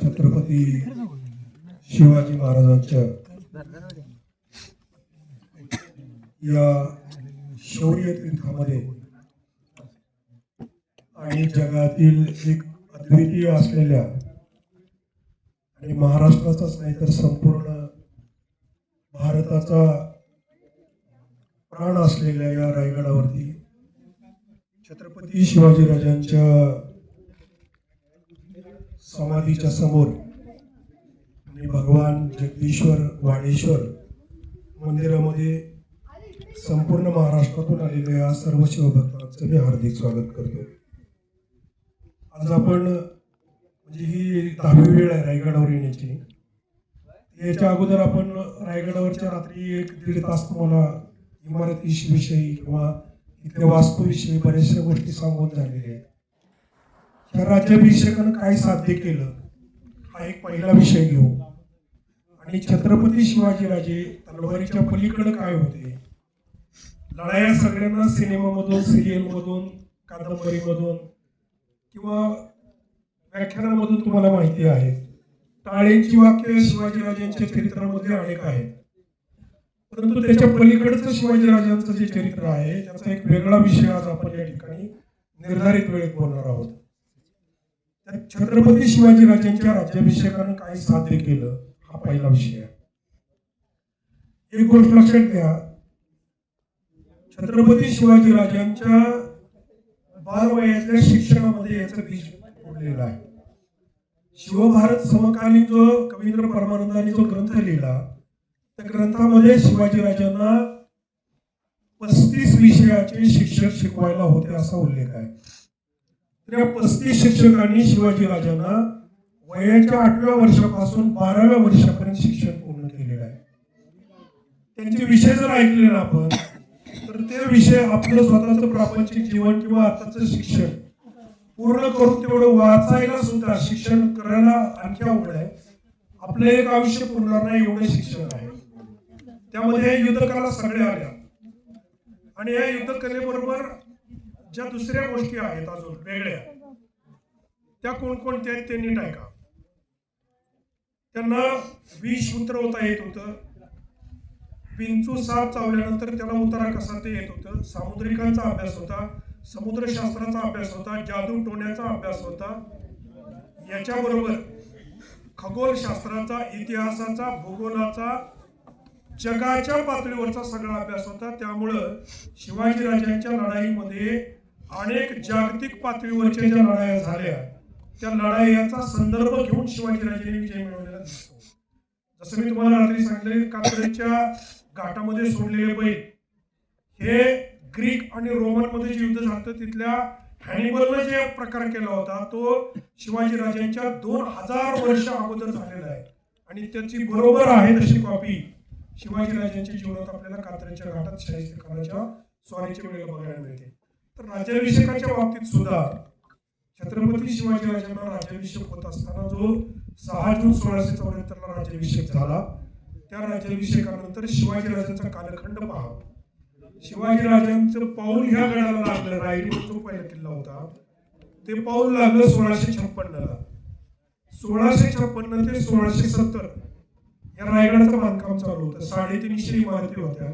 छत्रपती शिवाजी महाराजांच्या या शौर्य तीर्थामध्ये आणि जगातील एक अद्वितीय असलेल्या आणि महाराष्ट्राचाच नाही तर संपूर्ण भारताचा प्राण असलेल्या या रायगडावरती छत्रपती शिवाजीराजांच्या समाधीच्या समोर आणि भगवान जगदीश्वर वाणेश्वर मंदिरामध्ये संपूर्ण महाराष्ट्रातून आलेल्या सर्व शिवभक्तांचं मी हार्दिक स्वागत करतो. आज आपण म्हणजे ही 10वी वेळ आहे रायगडावर येण्याची. याच्या अगोदर आपण रायगडावरच्या रात्री 1-1.5 तास तुम्हाला इमारतीविषयी किंवा इथल्या वास्तूविषयी बऱ्याचशा गोष्टी सांगून झालेल्या आहेत. या राज्याभिषेकानं काय साध्य केलं हा एक पहिला विषय घेऊ आणि छत्रपती शिवाजीराजे तलवारीच्या पलीकडे काय होते. लढाया सगळ्यांना सिनेमामधून, सिरियलमधून, कादंबरीमधून किंवा व्याख्यानामधून तुम्हाला माहिती आहे. टाळ्यांची वाक्य शिवाजीराजांच्या चरित्रामध्ये अनेक आहेत, परंतु त्याच्या पलीकडचं शिवाजीराजांचं जे चरित्र आहे त्याचा एक वेगळा विषय आज आपण या ठिकाणी निर्धारित वेळेत बोलणार आहोत. तर छत्रपती शिवाजीराजांच्या राज्याभिषेकानं काय साध्य केलं हा पहिला विषय आहे. एक गोष्ट लक्षात घ्या, छत्रपती शिवाजीराजांच्या बालवयातल्या शिक्षणामध्ये याचं बीज पडलेलं आहे. शिवभारत समकालीन जो कवींद्र परमानंदांनी जो ग्रंथ लिहिला त्या ग्रंथामध्ये शिवाजीराजांना 35 विषयाचे शिक्षक शिकवायला होते असा उल्लेख आहे. तर या 35 शिक्षकांनी शिवाजीराजांना वयाच्या 8व्या वर्षापासून 12व्या वर्षापर्यंत शिक्षण पूर्ण केलेलं आहे. त्यांचे विषय जर ऐकले ना आपण तर ते विषय आपलं स्वतःचं प्रापंचिक जीवन किंवा आताचं शिक्षण पूर्ण करून तेवढं वाचायला सुद्धा शिक्षण करायला आणखी अवघड आहे. आपलं एक आयुष्य पुरणार नाही एवढं शिक्षण आहे. त्यामध्ये युद्धकला सगळ्या आल्या आणि या युद्धकलेबरोबर ज्या दुसऱ्या गोष्टी आहेत अजून वेगळ्या त्या कोणकोणत्या आहेत ते नीट ऐका. त्यांना विष उतरवता येत होतं. विंचू साप चावल्यानंतर त्याला उतारा कसा ते येत होतं. सामुद्रिकांचा अभ्यास होता, समुद्रशास्त्राचा अभ्यास होता, जादू टोण्याचा अभ्यास होता. याच्याबरोबर खगोलशास्त्राचा, इतिहासाचा, भूगोलाचा, जगाच्या पातळीवरचा सगळा अभ्यास होता. त्यामुळं शिवाजीराजांच्या लढाईमध्ये अनेक जागतिक पातळीवरच्या ज्या लढाया झाल्या त्या लढायांचा संदर्भ घेऊन शिवाजीराजांनी विजय मिळवलेला दिसतो. जसं मी तुम्हाला रात्री सांगितले, कात्रजच्या घाटामध्ये सोडलेले बैल हे ग्रीक आणि रोमन मध्ये जे युद्ध झालं तिथल्या हॅनिबलने जे प्रकार केला होता तो शिवाजीराजांच्या 2000 वर्ष अगोदर झालेला आहे आणि त्याची बरोबर आहे तशी कॉपी शिवाजीराजांच्या जीवनात आपल्याला कात्रजच्या घाटात शाहिस्तेखानाच्या स्वारीच्या वेळेला बघायला मिळते. तर राज्याभिषेकाच्या बाबतीत सुद्धा छत्रपती शिवाजीराजांना राज्याभिषेक होत असताना जो 6 जून 1674 ला राज्याभिषेक झाला त्या राज्याभिषेकानंतर शिवाजीराजांचा कालखंड पहा. शिवाजीराजांचं पाऊल ह्या गडाला लागलं. रायगड जो पहिला किल्ला होता ते पाऊल लागलं 1656 ला. 1656 ते 1670 या रायगडाचं बांधकाम चालू होतं. 350 इमारती होत्या.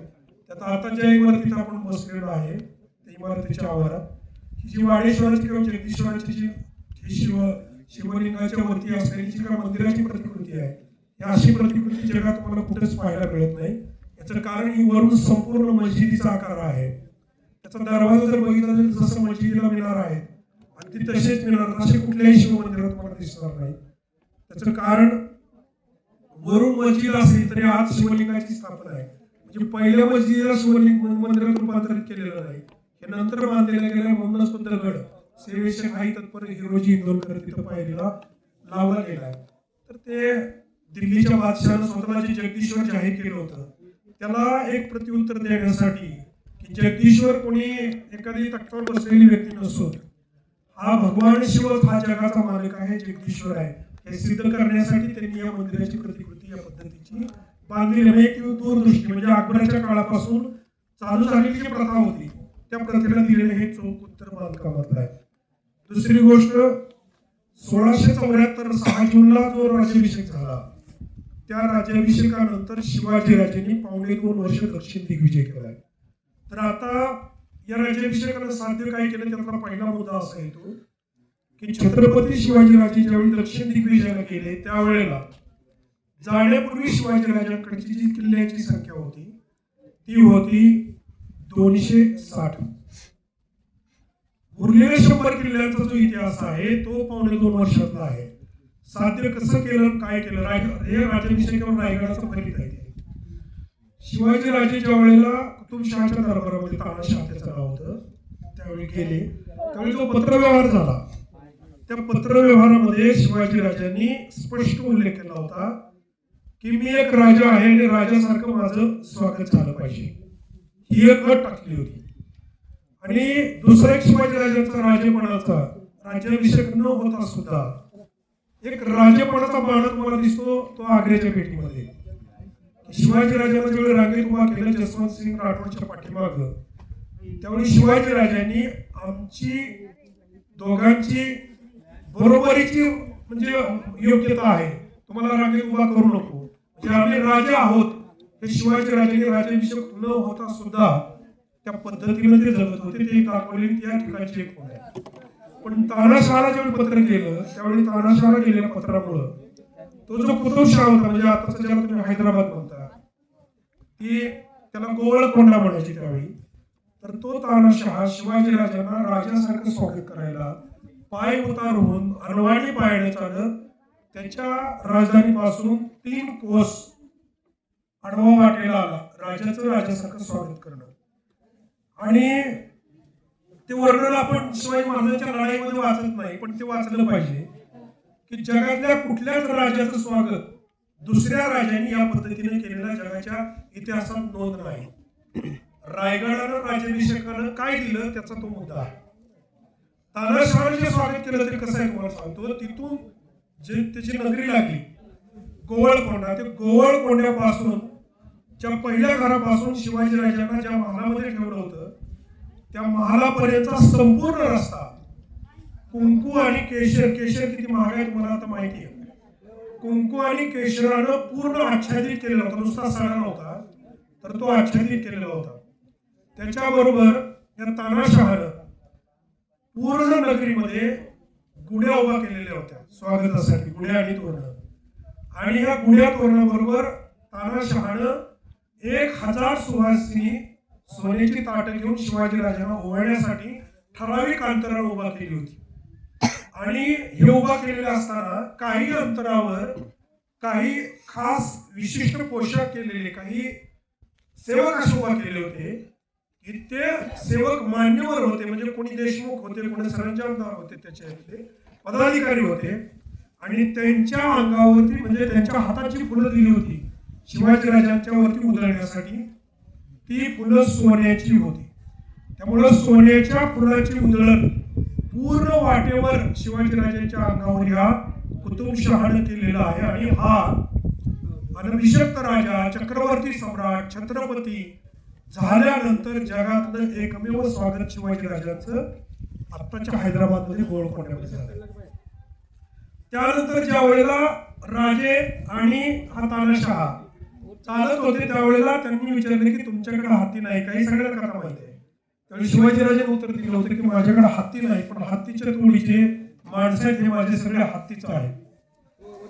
त्यात आता ज्या इमारतीत आपण बसलेलो आहे त्या इमारतीच्या आवारात ही जी वाडेश्वराची किंवा जगदीश्वराची जी शिवलिंगाच्या वरती असलेली जी काही मंदिराची प्रतिकृती आहे या अशी प्रतिकृती जगात तुम्हाला कुठेच पाहायला मिळत नाही. याचं कारण ही वरून संपूर्ण मस्जिदीचा आकार आहे. त्याचा दरवाजा जर बघितला तर जसं मस्जिदीला मिनार आहे अगदी तसेच मिनार असे कुठल्याही शिवमंदिरात तुम्हाला दिसणार नाही. त्याचं कारण वरून मस्जिद असेल तरी आज शिवलिंगाची स्थापना आहे. म्हणजे पहिल्या मस्जिदीला शिवलिंग मंदिरात रूपांतरित केलेलं नाही, हे नंतर बांधलेल्या गेल्या. म्हणूनच तो दगड सेवेचे काही तत्पर हिरोजी इंदोरकर तिथं पाहिलेला लावला गेला. तर ते दिल्लीच्या बादशहानं स्वतःला जे जगदीश्वर जाहीर केलं होतं त्याला एक प्रत्युत्तर देण्यासाठी की जगदीश्वर कोणी एखादी तख्तावर बसलेली व्यक्ती नसून हा भगवान शिवच हा जगाचा मालक आहे, जगदीश्वर आहे हे सिद्ध करण्यासाठी त्यांनी या मंदिराची प्रतिकृती या पद्धतीची बांधलेली आहे. एक दूरदृष्टी म्हणजे अकबराच्या काळापासून चालू झालेली जी प्रथा होती त्या प्रथेला दिलेलं हे चोख उत्तर बांधकामातलं आहे. दुसरी गोष्ट, 1674 6 जूनला जो राज्याभिषेक झाला, त्या राज्याभिषेकानंतर शिवाजीराजेंनी 2.25 वर्ष दक्षिण दिग्विजय केलाय. तर आता या राज्याभिषेकानं साध्य काय केलं, त्यातला पहिला मुद्दा असा येतो की छत्रपती शिवाजीराजे ज्यावेळी दक्षिण दिग्विजयाला गेले त्यावेळेला जाण्यापूर्वी शिवाजीराजांकडची जी किल्ल्यांची संख्या होती ती होती 260. उरलेल्या 100 किल्ल्यांचा जो इतिहास आहे तो 2.25 वर्षातला आहे. साध्य कसं केलं, काय केलं, हे राज्याभिषेकावर रायगडाचं फलित आहे. शिवाजीराजे ज्या वेळेला कुतुबशहाच्या दरबारामध्ये, तानाशहा त्याचं नाव होतं, त्यावेळी गेले, त्यावेळी जो पत्रव्यवहार झाला त्या पत्रव्यवहारामध्ये शिवाजीराजांनी स्पष्ट उल्लेख केला होता की मी एक राजा आहे आणि राजासारखं माझं स्वागत झालं पाहिजे, ही एक अट टाकली होती. आणि दुसरा एक शिवाजीराजांचा राजेपणाचा राज्याभिषेक न होता सुद्धा एक राजेपणाचा बाण तुम्हाला दिसतो तो आग्र्याच्या भेटीमध्ये. शिवाजीराजांना ज्यावेळी रांगेत उभा केलं जसवंत सिंग राठोडच्या पाठीमाग, त्यावेळी शिवाजीराजांनी आमची दोघांची बरोबरीची म्हणजे योग्यता आहे, तुम्हाला रांगेत उभा करू नको, म्हणजे आम्ही राजे आहोत, हे शिवाजीराजांनी राज्याभिषेक न होता सुद्धा त्या पद्धतीने ते जगत होते. ते दाखवलेली त्या ठिकाणची एक खूण आहे. पण तानाशहाला ज्यावेळी पत्र केलं त्यावेळी तानाशहाला गेलेल्या पत्रामुळं तो जो कुतुबशाह होता, म्हणजे आताचा ज्याला तुम्ही हैदराबाद म्हणता, ती त्याला गोवळकोंडा म्हणायची त्यावेळी, तर तो तानाशहा शिवाजीराजांना राजासारखं स्वागत करायला पाय उतारून अनवाणी पायाने चालत त्याच्या राजधानीपासून 3 कोस आडवा वाटेला आला, राजाचं राजासारखं स्वागत करणं. आणि ते वर्णन आपण शिवाजी महाराजांच्या लढाईमध्ये वाचत नाही, पण ते वाचलं पाहिजे की जगातल्या कुठल्याच राजाचं स्वागत दुसऱ्या राजांनी या पद्धतीने केलेल्या जगाच्या इतिहासात नोंद नाही. रायगडानं राज्याभिषेकानं काय दिलं त्याचा तो मुद्दा आहे. तानाशहानं जे स्वागत केलं तरी कसं आहे तुम्हाला सांगतो, तिथून जे त्याची नगरी लागली गोवळकोंडा, ते गोवळकोंड्यापासून ज्या पहिल्या घरापासून शिवाजीराजांना ज्या महालामध्ये ठेवलं होतं त्या महालापर्यंतचा संपूर्ण रस्ता कुंकू आणि केशर, केशर किती महाग आहे तुम्हाला आता माहिती आहे, कुंकू आणि केशरानं पूर्ण आच्छादित केलेला होता, नुसता सडा नव्हता तर तो आच्छादित केलेला होता. त्याच्याबरोबर या तानाशहानं पूर्ण नगरीमध्ये गुढ्या उभा केलेल्या होत्या स्वागतासाठी, गुढ्या आणि तोरण. आणि या गुढ्या तोरणाबरोबर तानाशहानं 1000 सुवासिनी सोन्याची ताटं घेऊन शिवाजीराजांना ओवाळण्यासाठी ठराविक अंतरावर उभा केली होती. आणि हे उभा केलेले असताना काही अंतरावर काही खास विशिष्ट पोशाख केलेले काही सेवक असे उभा केले होते की ते सेवक मान्यवर होते, म्हणजे कोणी देशमुख होते, कोणी सरंजामदार होते, त्याचे पदाधिकारी होते. आणि त्यांच्या अंगावरती म्हणजे त्यांच्या हातात जी फुलं दिली होती शिवाजीराजांच्या वरती उधळण्यासाठी, ती फुलं सोन्याची होती. त्यामुळं सोन्याच्या फुलाची उधळण पूर्ण वाटेवर शिवाजीराजांच्या अंगावर या कुतुबशहाने केलेला आहे. आणि हा अनभिषक्त राजा, चक्रवर्ती सम्राट, छत्रपती झाल्यानंतर जगातलं एकमेव स्वागत शिवाजीराजांचं आत्ताच्या हैदराबादमध्ये गोवळकोंड्यामध्ये झालं. त्यानंतर ज्या वेळेला राजे आणि हा तानाशहा चालत होते त्यावेळेला त्यांनी विचारले की तुमच्याकडे हत्ती नाही, काही सगळ्या कथा माहिती आहे. त्यावेळी शिवाजीराजांनी उत्तर दिलं होतं की माझ्याकडे हत्ती नाही, पण हत्तीच्या तोडीचे माणसं आहेत, हे माझे सगळे हत्तीचं आहे.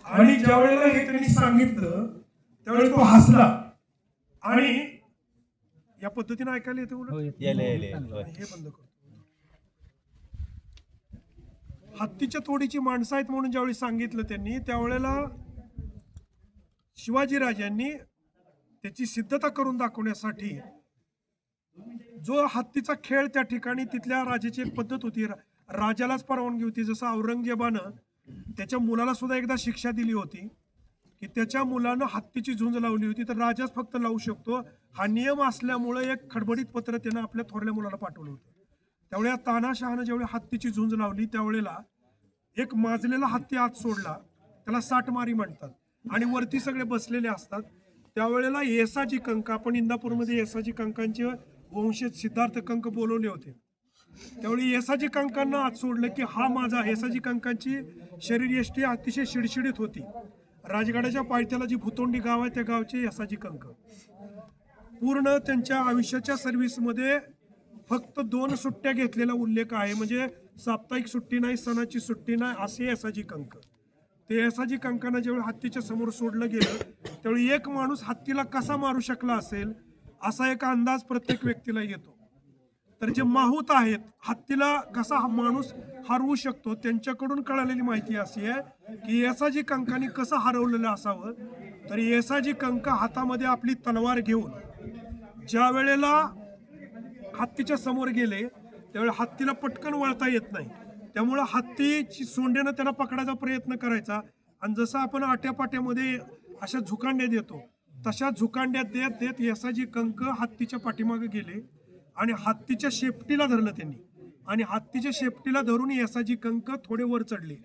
आणि ज्या वेळेला हे त्यांनी सांगितलं त्यावेळी तो हसला. आणि या पद्धतीने ऐकायला येते हे बंद करतो. हत्तीच्या तोडीची माणसं आहेत म्हणून ज्यावेळी सांगितलं त्यांनी त्यावेळेला शिवाजीराजांनी त्याची सिद्धता करून दाखवण्यासाठी जो हत्तीचा खेळ त्या ठिकाणी तिथल्या राजाची एक पद्धत होती, राजालाच परवानगी होती. जसं औरंगजेबानं त्याच्या मुलाला सुद्धा एकदा शिक्षा दिली होती की त्याच्या मुलानं हत्तीची झुंज लावली होती तर राजाच फक्त लावू शकतो, हा नियम असल्यामुळे एक खडबडीत पत्र त्यानं आपल्या थोरल्या मुलाला पाठवलं होतं. त्यावेळी तानाशहानं ज्यावेळी हत्तीची झुंज लावली त्यावेळेला एक माजलेला हत्ती आत सोडला, त्याला साठमारी म्हणतात, आणि वरती सगळे बसलेले असतात. त्यावेळेला येसाची कंक, आपण इंदापूरमध्ये येसाची कंकांची वंशज सिद्धार्थ कंक बोलवले होते. त्यावेळी येसाजी कंकांना आत सोडलं की हा माझा. येसाजी कंकांची शरीरयष्टी अतिशय शिडशिडीत होती. राजगडाच्या पायथ्याला जी भुतोंडी गाव आहे त्या गावचे येसाजी कंक पूर्ण त्यांच्या आयुष्याच्या सर्व्हिसमध्ये फक्त 2 सुट्ट्या घेतलेला उल्लेख आहे. म्हणजे साप्ताहिक सुट्टी नाही, सणाची सुट्टी नाही, असे येसाजी कंक. ते येसाजी कंकांना ज्यावेळी हत्तीच्या समोर सोडलं गेलं त्यावेळी एक माणूस हत्तीला कसा मारू शकला असेल असा एक अंदाज प्रत्येक व्यक्तीला येतो. तर जे माहूत आहेत हत्तीला कसा हा माणूस हरवू शकतो त्यांच्याकडून कळालेली माहिती अशी आहे की येसाजी कंकांनी कसं हरवलेलं असावं. तर येसाजी कंक हातामध्ये आपली तलवार घेऊन ज्या वेळेला हत्तीच्या समोर गेले त्यावेळी हत्तीला पटकन वळता येत नाही. त्यामुळं हत्तीची सोंडेनं त्याला पकडायचा प्रयत्न करायचा आणि जसं आपण आट्यापाट्यामध्ये अशा झुकांड्या देतो तशा झुकांड्या देत देत येसाजी कंक हत्तीच्या पाठीमागे गेले आणि हत्तीच्या शेपटीला धरलं त्यांनी. आणि हत्तीच्या शेपटीला धरून येसाजी कंक थोडे वर चढले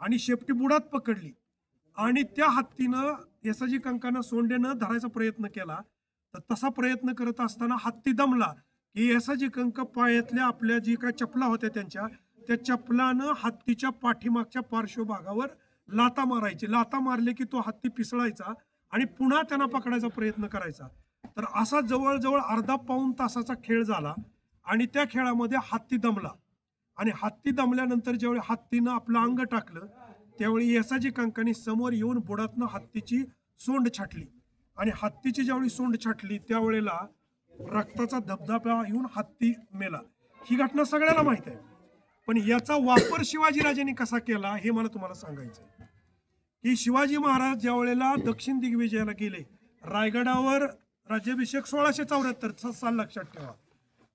आणि शेपटी बुडात पकडली आणि त्या हत्तीनं येसाजी कंकांना सोंडेनं धरायचा प्रयत्न केला. तर तसा प्रयत्न करत असताना हत्ती दमला की येसाजी कंक पायातल्या आपल्या जी काय चपला होत्या त्या चपलानं हत्तीच्या पाठीमागच्या पार्श्वभागावर लाता मारायची. लाता मारले की तो हत्ती पिसळायचा आणि पुन्हा त्यांना पकडायचा प्रयत्न करायचा. तर असा जवळजवळ अर्धा पाऊण तासाचा खेळ झाला आणि त्या खेळामध्ये हत्ती दमला. आणि हत्ती दमल्यानंतर ज्यावेळी हत्तीनं आपलं अंग टाकलं त्यावेळी येसाजी कंकांनी समोर येऊन बुडातनं हत्तीची सोंड छाटली आणि हत्तीची ज्यावेळी सोंड छाटली त्यावेळेला रक्ताचा धबधबा येऊन हत्ती मेला. ही घटना सगळ्याला माहित आहे. पण याचा वापर शिवाजीराजांनी कसा केला हे मला तुम्हाला सांगायचं आहे. की शिवाजी महाराज ज्या वेळेला दक्षिण दिग्विजयाला गेले, रायगडावर राज्याभिषेक 1674 साल लक्षात ठेवा.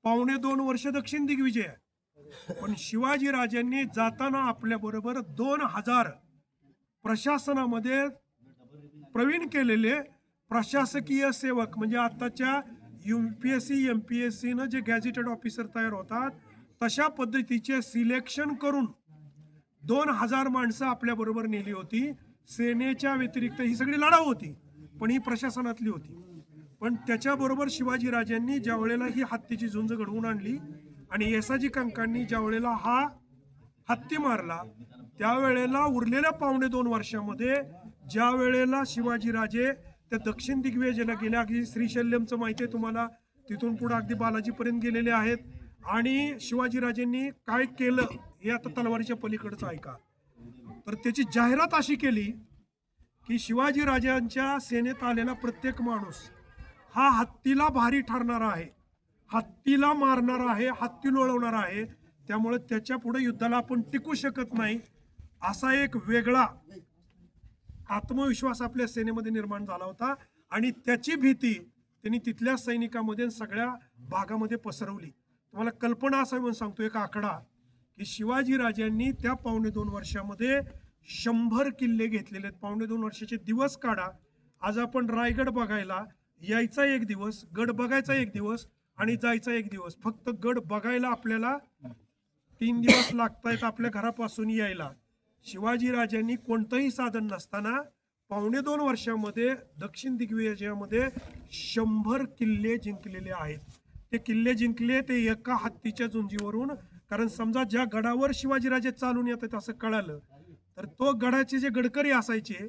2.25 वर्ष दक्षिण दिग्विजय आहे. पण शिवाजी राजांनी जाताना आपल्या बरोबर 2000 प्रशासनामध्ये प्रवीण केलेले प्रशासकीय सेवक म्हणजे आताच्या UPSC MPSC न जे गॅझेटेड ऑफिसर तयार होतात तशा पद्धतीचे सिलेक्शन करून 2000 माणसं आपल्या बरोबर नेली होती. सेनेच्या व्यतिरिक्त ही सगळी लढाऊ होती पण ही प्रशासनातली होती. पण त्याच्याबरोबर शिवाजी राजांनी ज्या वेळेला ही हत्तीची झुंज घडवून आणली आणि येसाजी कंकांनी ज्या वेळेला हा हत्ती मारला त्यावेळेला उरलेल्या 2.25 वर्षामध्ये ज्या वेळेला शिवाजीराजे त्या दक्षिण दिग्विजयाला गेले, अगदी श्रीशैल्यमचं माहिती आहे तुम्हाला, तिथून पुढे अगदी बालाजीपर्यंत गेलेले आहेत. आणि शिवाजीराजेंनी काय केलं हे आता तलवारीच्या पलीकडचं ऐका. तर त्याची जाहिरात अशी केली की शिवाजीराजांच्या सेनेत आलेला प्रत्येक माणूस हा हत्तीला भारी ठरणारा आहे, हत्तीला मारणारा आहे, हत्ती लोळवणारा आहे, त्यामुळे त्याच्या पुढे युद्धाला आपण टिकू शकत नाही असा एक वेगळा आत्मविश्वास आपल्या सेनेमध्ये निर्माण झाला होता. आणि त्याची भीती त्यांनी तिथल्या सैनिकांमध्ये सगळ्या भागामध्ये पसरवली. तुम्हाला कल्पना असावी म्हणून सांगतो एक आकडा की शिवाजीराजांनी त्या 2.25 वर्षामध्ये 100 किल्ले घेतलेले आहेत. 2.25 वर्षाचे दिवस काढा. आज आपण रायगड बघायला यायचा 1 दिवस, गड बघायचा 1 दिवस आणि जायचा 1 दिवस. फक्त गड बघायला आपल्याला 3 दिवस लागतायत आपल्या घरापासून यायला. शिवाजीराजांनी कोणतंही साधन नसताना 2.25 वर्षामध्ये दक्षिण दिग्विजयामध्ये 100 किल्ले जिंकलेले आहेत. ते किल्ले जिंकले ते एका हत्तीच्या झुंजीवरून. कारण समजा ज्या गडावर शिवाजीराजे चालून येतात असं कळालं तर तो गडाचे जे गडकरी असायचे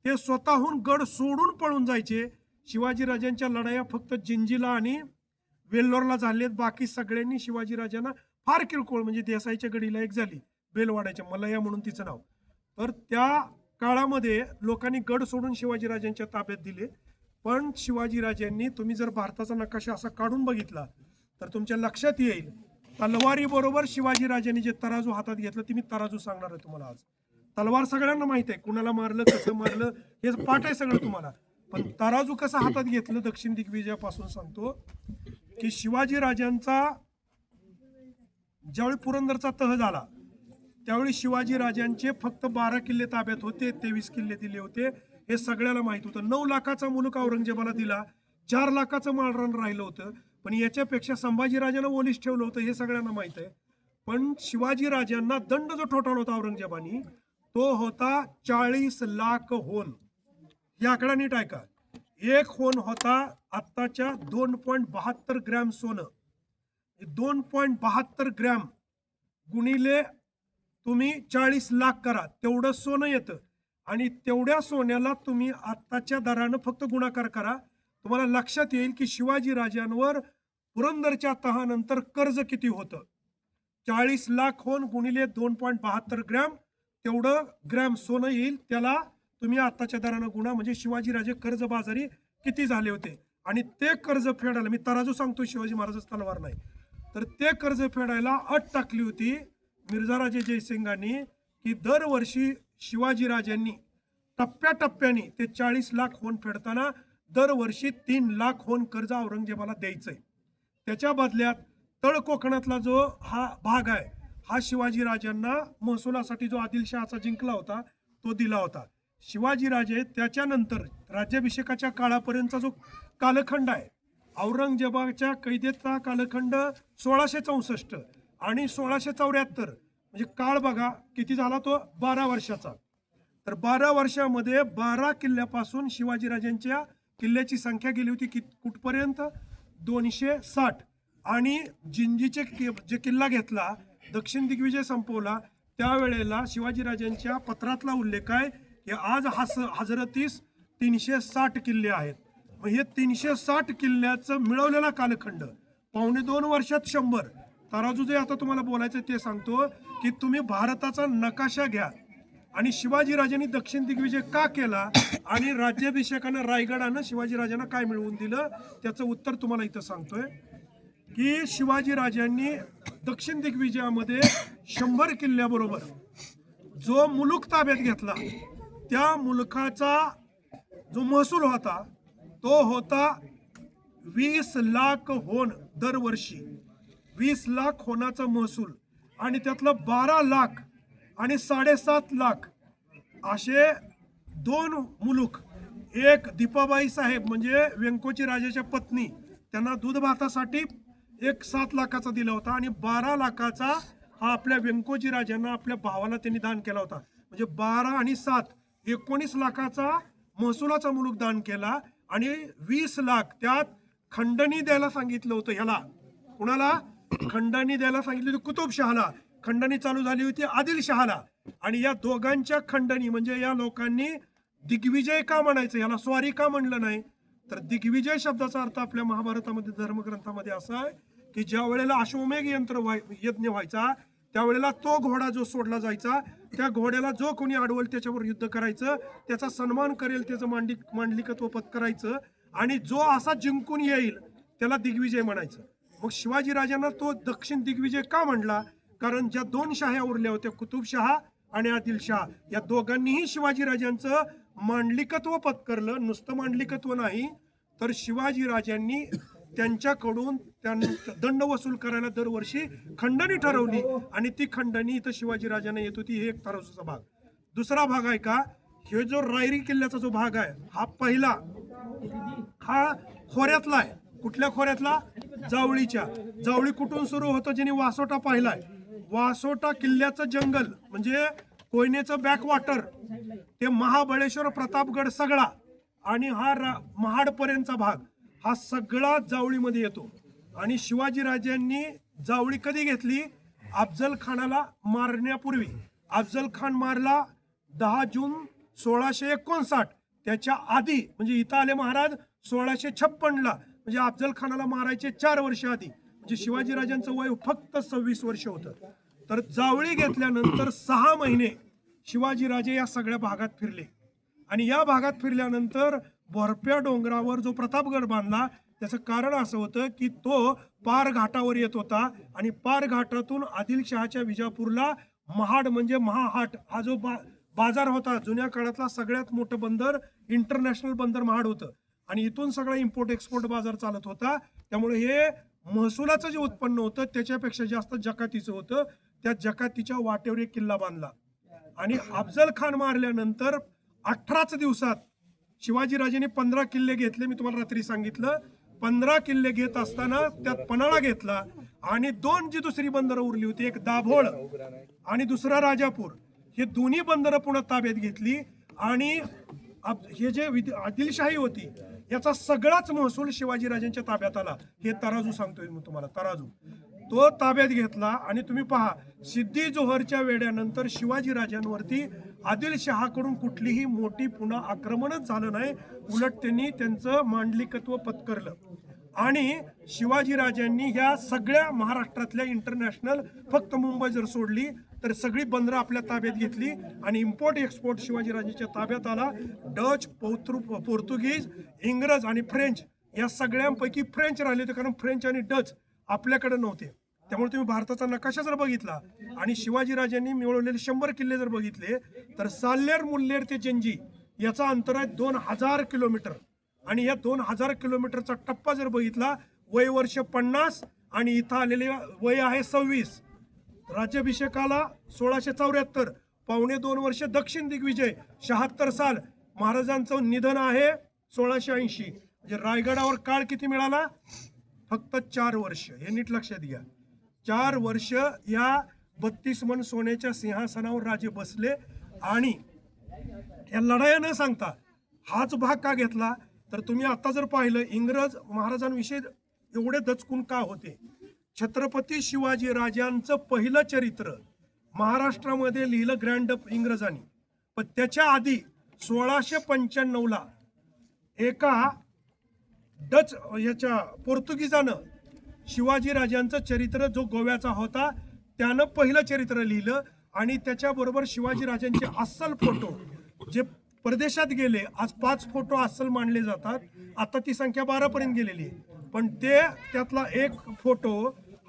ते स्वतःहून गड सोडून पळून जायचे. शिवाजीराजांच्या लढाया फक्त जिंजीला आणि वेल्लोरला झालेत. बाकी सगळ्यांनी शिवाजीराजांना फार किरकोळ, म्हणजे देसाईच्या गडीला एक झाली बेलवाड्याच्या मलया म्हणून तिचं नाव. तर त्या काळामध्ये लोकांनी गड सोडून शिवाजीराजांच्या ताब्यात दिले. पण शिवाजीराजांनी, तुम्ही जर भारताचा नकाशा असा काढून बघितला तर तुमच्या लक्षात येईल तलवारी बरोबर शिवाजीराजांनी जे तराजू हातात घेतलं ते मी तराजू सांगणार आहे तुम्हाला आज. तलवार सगळ्यांना माहित आहे, कुणाला मारलं कसं मारलं हे पाठ आहे सगळं तुम्हाला. पण तराजू कसं हातात घेतलं दक्षिण दिग्विजयापासून सांगतो की शिवाजीराजांचा ज्यावेळी पुरंदरचा तह झाला त्यावेळी शिवाजीराजांचे फक्त 12 किल्ले ताब्यात होते, 23 किल्ले दिले होते हे सगळ्याला माहित होतं. 9 लाखाचा मुलूक औरंगजेबाला दिला, 4 लाखाचं माळरान राहिलं होतं. पण याच्यापेक्षा संभाजीराजांना ओलीस ठेवलं होतं हे सगळ्यांना माहित आहे. पण शिवाजीराजांना दंड जो ठोठावला होता औरंगजेबानी तो होता 40 लाख होन. ही आकडा नीट ऐका. एक होन होता आत्ताच्या 2.72 ग्रॅम सोनं. 2.72 ग्रॅम गुणिले तुम्ही 40 लाख करा, तेवढं सोनं येतं. आणि तेवढ्या सोन्याला तुम्ही आत्ताच्या दरानं फक्त गुणाकार करा, तुम्हाला लक्षात येईल की शिवाजी राजांवर पुरंदरच्या तहानंतर कर्ज किती होतं. 40 लाख होन गुणिले 2.72 ग्रॅम, तेवढं ग्रॅम सोनं येईल. त्याला तुम्ही आत्ताच्या दरानं गुणा, म्हणजे शिवाजीराजे कर्जबाजारी किती झाले होते. आणि ते कर्ज फेडायला, मी तराजू सांगतो, शिवाजी महाराजच तलवार नाही, तर ते कर्ज फेडायला अट टाकली होती मिर्झाराजे जयसिंगांनी की दरवर्षी शिवाजीराजांनी टप्प्याटप्प्याने ते 40 लाख होन फेडताना दरवर्षी 3 लाख होन कर्ज औरंगजेबाला द्यायचंय. त्याच्या बदल्यात तळ कोकणातला जो हा भाग आहे, हा शिवाजीराजांना महसुलासाठी जो आदिलशहाचा जिंकला होता तो दिला होता. शिवाजीराजे त्याच्यानंतर राज्याभिषेकाच्या काळापर्यंतचा जो कालखंड आहे, औरंगजेबाच्या कैदेचा कालखंड 1664 आणि 1674, म्हणजे काळ बघा किती झाला तो, 12 वर्षाचा. तर 12 वर्षामध्ये 12 किल्ल्यापासून शिवाजीराजांच्या किल्ल्याची संख्या गेली होती कुठपर्यंत, 260. आणि जिंजीचे जे किल्ला घेतला, दक्षिण दिग्विजय संपवला, त्यावेळेला शिवाजीराजांच्या पत्रातला उल्लेख आहे की आज हजरतीस 360 किल्ले आहेत. मग हे 360 किल्ल्याचं मिळवलेला कालखंड 2.25 वर्षात 100. तराजू जे आता तुम्हाला बोलायचं ते सांगतो की तुम्ही भारताचा नकाशा घ्या आणि शिवाजीराजांनी दक्षिण दिग्विजय का केला आणि राज्याभिषेकानं रायगडानं शिवाजीराजांना काय मिळवून दिलं, त्याचं उत्तर तुम्हाला इथं सांगतोय की शिवाजीराजांनी दक्षिण दिग्विजयामध्ये 100 किल्ल्याबरोबर जो मुलुक ताब्यात घेतला, त्या मुलुखाचा जो महसूल होता तो होता 20 लाख होन दरवर्षी. 20 लाख होनाचा महसूल, आणि त्यातलं 12 लाख आणि 7.5 लाख असे 2 मुलुक. एक दीपाबाई साहेब म्हणजे व्यंकोची राजाच्या पत्नी, त्यांना दूध भातासाठी एक 7 लाखाचा दिला होता, आणि 12 लाखाचा हा आपल्या व्यंकोजी राजांना आपल्या भावाला त्यांनी दान केला होता. म्हणजे 12 आणि 7 19 लाखाचा महसुलाचा मुलूक दान केला. आणि 20 लाख त्यात खंडणी द्यायला सांगितलं होतं. ह्याला कुणाला खंडणी द्यायला सांगितली होती? कुतुबशहाला. खंडणी चालू झाली होती आदिलशहाला. आणि या दोघांच्या खंडणी, म्हणजे या लोकांनी दिग्विजय का म्हणायचं, याला स्वारी का म्हणलं नाही, तर दिग्विजय शब्दाचा अर्थ आपल्या महाभारतामध्ये धर्मग्रंथामध्ये असा आहे की ज्या वेळेला अश्वमेघ यज्ञ व्हायचा त्यावेळेला तो घोडा जो सोडला जायचा, त्या घोड्याला जो कोणी अडवल त्याच्यावर युद्ध करायचं, त्याचा सन्मान करेल, त्याचं मांडलिकत्व पत्करायचं, आणि जो असा जिंकून येईल त्याला दिग्विजय म्हणायचं. मग शिवाजीराजांना तो दक्षिण दिग्विजय का म्हणला, कारण ज्या 2 शाह्या उरल्या होत्या, कुतुबशहा आणि आदिलशहा, या दोघांनीही शिवाजीराजांचं मांडलिकत्व पत्करलं. नुसतं मांडलिकत्व नाही, तर शिवाजीराजांनी त्यांच्याकडून दंड वसूल करायला दरवर्षी खंडणी ठरवली, आणि ती खंडणी इथं शिवाजीराजांना येत होती. हे एक तराजूचा भाग. दुसरा भाग आहे का, हे जो रायरी किल्ल्याचा जो भाग आहे, हा पहिला, हा खोऱ्यातला आहे. कुठल्या खोऱ्यातला? जावळीच्या. जावळी कुठून सुरू होतं, ज्यांनी वासोटा पाहिलाय, वासोटा किल्ल्याचं जंगल म्हणजे कोयनेचं बॅकवॉटर, ते महाबळेश्वर, प्रतापगड सगळा, आणि हा महाडपर्यंतचा भाग, हा सगळा जावळीमध्ये येतो. आणि शिवाजीराजांनी जावळी कधी घेतली? अफजल खानाला मारण्यापूर्वी. अफजल खान मारला 10 जून 1659. त्याच्या आधी म्हणजे इथं आले महाराज 1656ला, म्हणजे अफजल खानाला मारायचे 4 वर्ष आधी. म्हणजे शिवाजीराजांचं वय फक्त 26 वर्ष होतं. तर जावळी घेतल्यानंतर 6 महिने शिवाजीराजे या सगळ्या भागात फिरले. आणि या भागात फिरल्यानंतर बोरप्या डोंगरावर जो प्रतापगड बांधला, त्याचं कारण असं होतं की तो पार घाटावर येत होता, आणि पार घाटातून आदिलशहाच्या विजापूरला महाड म्हणजे महाहाट हा जो बाजार होता, जुन्या काळातला सगळ्यात मोठं बंदर, इंटरनॅशनल बंदर महाड होतं, आणि इथून सगळा इम्पोर्ट एक्सपोर्ट बाजार चालत होता. त्यामुळे हे महसुलाचं जे उत्पन्न होतं त्याच्यापेक्षा जास्त जकातीचं होतं. त्या जकातीच्या वाटेवर एक किल्ला बांधला. आणि अफजल खान मारल्यानंतर 18च दिवसात शिवाजीराजांनी 15 किल्ले घेतले. मी तुम्हाला रात्री सांगितलं, 15 किल्ले घेत असताना त्यात पन्हाळा घेतला, आणि 2 जी दुसरी बंदरं उरली होती, एक दाभोळ आणि दुसरा राजापूर, हे दोन्ही बंदरं पुन्हा ताब्यात घेतली. आणि हे जे आदिलशाही होती याचा सगळाच महसूल शिवाजीराजांच्या ताब्यात आला. हे तराजू सांगतोय मी तुम्हाला, तराजू तो ताब्यात घेतला. आणि तुम्ही पहा, सिद्दी जोहरच्या वेड्यानंतर शिवाजीराजांवरती आदिलशहाकडून कुठलीही मोठी पुन्हा आक्रमणच झालं नाही. उलट त्यांनी त्यांचं मांडलिकत्व पत्करलं. आणि शिवाजीराजांनी ह्या सगळ्या महाराष्ट्रातल्या इंटरनॅशनल, फक्त मुंबई जर सोडली तर सगळी बंदरं आपल्या ताब्यात घेतली आणि इम्पोर्ट एक्सपोर्ट शिवाजीराजांच्या ताब्यात आला. डच, पोर्तुगीज, इंग्रज आणि फ्रेंच या सगळ्यांपैकी फ्रेंच राहिले होते, कारण फ्रेंच आणि डच आपल्याकडे नव्हते. त्यामुळे तुम्ही भारताचा नकाशा जर बघितला आणि शिवाजीराजांनी मिळवलेले 100 किल्ले जर बघितले तर साल्हेर, मुल्हेर ते जंजी याचा अंतर आहे 2000 किलोमीटर. आणि या 2000 किलोमीटरचा टप्पा जर बघितला, वय वर्ष 50 आणि इथं आलेले वय आहे 26. राज्याभिषेकाला 1674, 2.25 वर्ष दक्षिण दिग्विजय 76 साल. महाराजांचं निधन आहे 1680. म्हणजे रायगडावर काळ किती मिळाला? फक्त 4 वर्ष. हे नीट लक्षात घ्या, 4 वर्ष या 32 मन सोन्याच्या सिंहासनावर राजे बसले. आणि या लढाया न सांगता हाच भाग का घेतला तर तुम्ही आता जर पाहिलं, इंग्रज महाराजांविषयी एवढे दचकून का होते? छत्रपती शिवाजी राजांचं पहिलं चरित्र महाराष्ट्रामध्ये लिहिलं ग्रँड इंग्रजांनी. पण त्याच्या आधी 1695ला एका डच याच्या पोर्तुगीजानं शिवाजी राजांचं चरित्र, जो गोव्याचा होता, त्यानं पहिलं चरित्र लिहिलं. आणि त्याच्याबरोबर शिवाजी राजांचे अस्सल फोटो जे परदेशात गेले, आज 5 फोटो अस्सल मानले जातात, आता ती संख्या 12 पर्यंत गेलेली आहे. पण त्यातला एक फोटो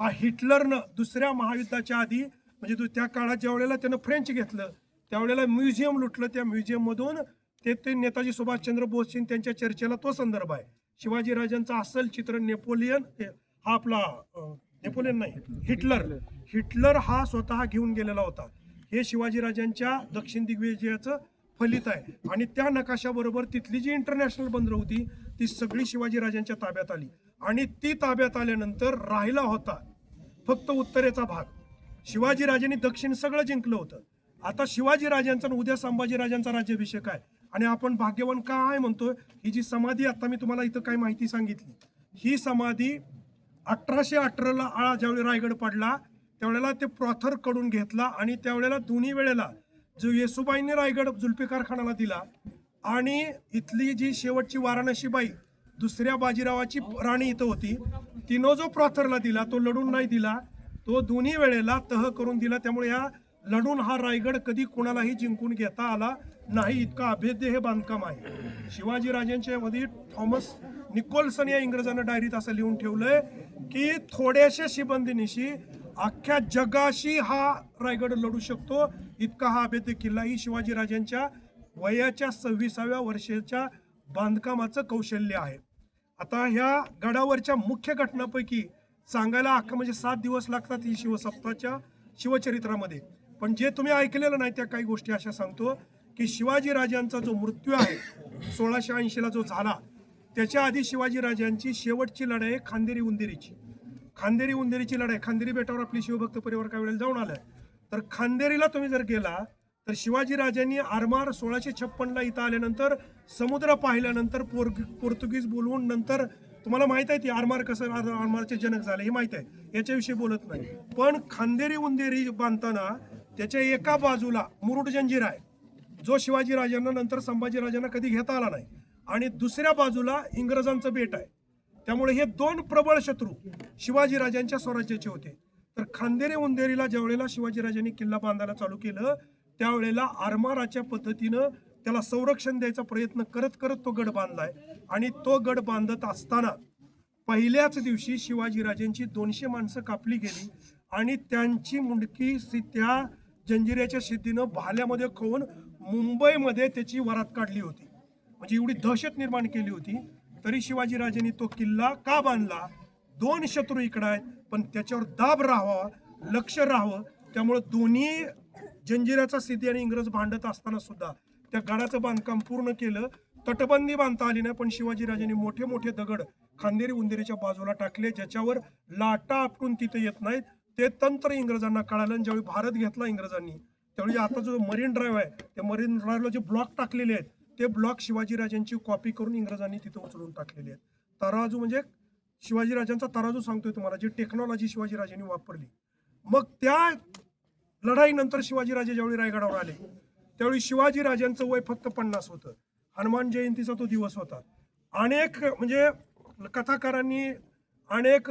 हा हिटलरनं दुसऱ्या महायुद्धाच्या आधी, म्हणजे त्या काळात ज्या वेळेला त्यानं फ्रेंच घेतलं त्यावेळेला म्युझियम लुटलं. त्या म्युझियममधून ते नेताजी सुभाषचंद्र बोसची त्यांच्या चर्चेला तो संदर्भ आहे. शिवाजीराजांचं अस्सल चित्र नेपोलियन, हा आपला नेपोलियन नाही, हिटलर हा स्वतः घेऊन गेलेला होता. हे शिवाजीराजांच्या दक्षिण दिग्विजयाचं फलित आहे. आणि त्या नकाशाबरोबर तिथली जी इंटरनॅशनल बंदरं होती ती सगळी शिवाजीराजांच्या ताब्यात आली. आणि ती ताब्यात आल्यानंतर राहिला होता फक्त उत्तरेचा भाग. शिवाजीराजांनी दक्षिण सगळं जिंकलं होतं. आता शिवाजीराजांचा उद्या संभाजीराजांचा राज्याभिषेक आहे. आणि आपण भाग्यवान का आहे म्हणतोय? ही जी समाधी आता मी तुम्हाला इथं काही माहिती सांगितली, ही समाधी 1818ला ज्यावेळी रायगड पडला त्यावेळेला ते प्रॉथर कडून घेतला. आणि त्यावेळेला दोन्ही वेळेला जो येसुबाईंनी रायगड जुल्फिकार खानाला दिला आणि इथली जी शेवटची वाराणसी बाई, दुसऱ्या बाजीरावाची राणी इथं होती, तिनं जो प्रॉथरला दिला तो लढून नाही दिला, तो दोन्ही वेळेला तह करून दिला. त्यामुळे या लढून हा रायगड कधी कोणालाही जिंकून घेता आला नाही. इतका अभेद्य हे बांधकाम आहे. शिवाजीराजांच्या मध्ये थॉमस निकोल्सन या इंग्रजांना डायरीत असं लिहून ठेवलंय की थोड्याशा शिबंदीनिशी अख्ख्या जगाशी हा रायगड लढू शकतो, इतका हा अभेद्य किल्ला. ही शिवाजीराजांच्या वयाच्या 26व्या वर्षाच्या बांधकामाचं कौशल्य आहे. आता ह्या गडावरच्या मुख्य घटनांपैकी सांगायला अख्खा म्हणजे 7 दिवस लागतात ही शिवसप्ताच्या शिवचरित्रामध्ये. पण जे तुम्ही ऐकलेलं नाही त्या काही गोष्टी अशा सांगतो की शिवाजीराजांचा जो मृत्यू आहे 1680ला जो झाला, त्याच्या आधी शिवाजीराजांची शेवटची लढाई खांदेरी उंदेरीची लढाई. खांदेरी बेटावर आपली शिवभक्त परिवार काही वेळेला जाऊन आलाय. तर खांदेरीला तुम्ही जर गेला तर शिवाजीराजांनी आरमार 1656ला इथं आल्यानंतर समुद्र पाहिल्यानंतर पोर्तुगीज बोलवून, नंतर तुम्हाला माहित आहे ती आरमार कसं आरमारचे जनक झाले हे माहित आहे, याच्याविषयी बोलत नाही. पण खांदेरी उंदेरी बांधताना त्याच्या एका बाजूला मुरुड जंजीर आहे, जो शिवाजीराजांना नंतर संभाजीराजांना कधी घेता आला नाही. आणि दुसऱ्या बाजूला इंग्रजांचं बेट आहे. त्यामुळे हे 2 प्रबळ शत्रू शिवाजीराजांच्या स्वराज्याचे होते. तर खांदेरी उंदेरीला ज्या वेळेला शिवाजीराजांनी किल्ला बांधायला चालू केलं त्यावेळेला आरमाराच्या पद्धतीनं त्याला संरक्षण द्यायचा प्रयत्न करत करत तो गड बांधलाय. आणि तो गड बांधत असताना पहिल्याच दिवशी शिवाजीराजांची 200 माणसं कापली गेली आणि त्यांची मुंडकी त्या जंजिऱ्याच्या सिद्धीनं भाल्यामध्ये खोवून मुंबईमध्ये त्याची वरात काढली होती. म्हणजे एवढी दहशत निर्माण केली होती. तरी शिवाजीराजांनी तो किल्ला का बांधला? 2 शत्रू इकडे आहेत पण त्याच्यावर दाब राहावा, लक्ष राहावं. त्यामुळे दोन्ही जंजिराचा सिद्धी आणि इंग्रज भांडत असताना सुद्धा त्या गडाचं बांधकाम पूर्ण केलं. तटबंदी बांधता आली नाही पण शिवाजीराजांनी मोठे मोठे दगड खांदेरी उंदेरीच्या बाजूला टाकले ज्याच्यावर लाटा आपटून तिथे येत नाहीत. ते तंत्र इंग्रजांना कळालं. ज्यावेळी भारत घेतला इंग्रजांनी त्यावेळी आता जो मरीन ड्राईव्ह आहे त्या मरीन ड्राईव्हला जे ब्लॉक टाकलेले आहेत ते ब्लॉक शिवाजीराजांची कॉपी करून इंग्रजांनी तिथे उचलून टाकलेले आहेत. तराजू म्हणजे शिवाजीराजांचा तराजू सांगतोय तुम्हाला, जी टेक्नॉलॉजी शिवाजीराजांनी वापरली. मग त्या लढाईनंतर शिवाजीराजे ज्यावेळी रायगडावर आले त्यावेळी शिवाजीराजांचं वय फक्त 50 होतं. हनुमान जयंतीचा तो दिवस होता. अनेक म्हणजे कथाकारांनी, अनेक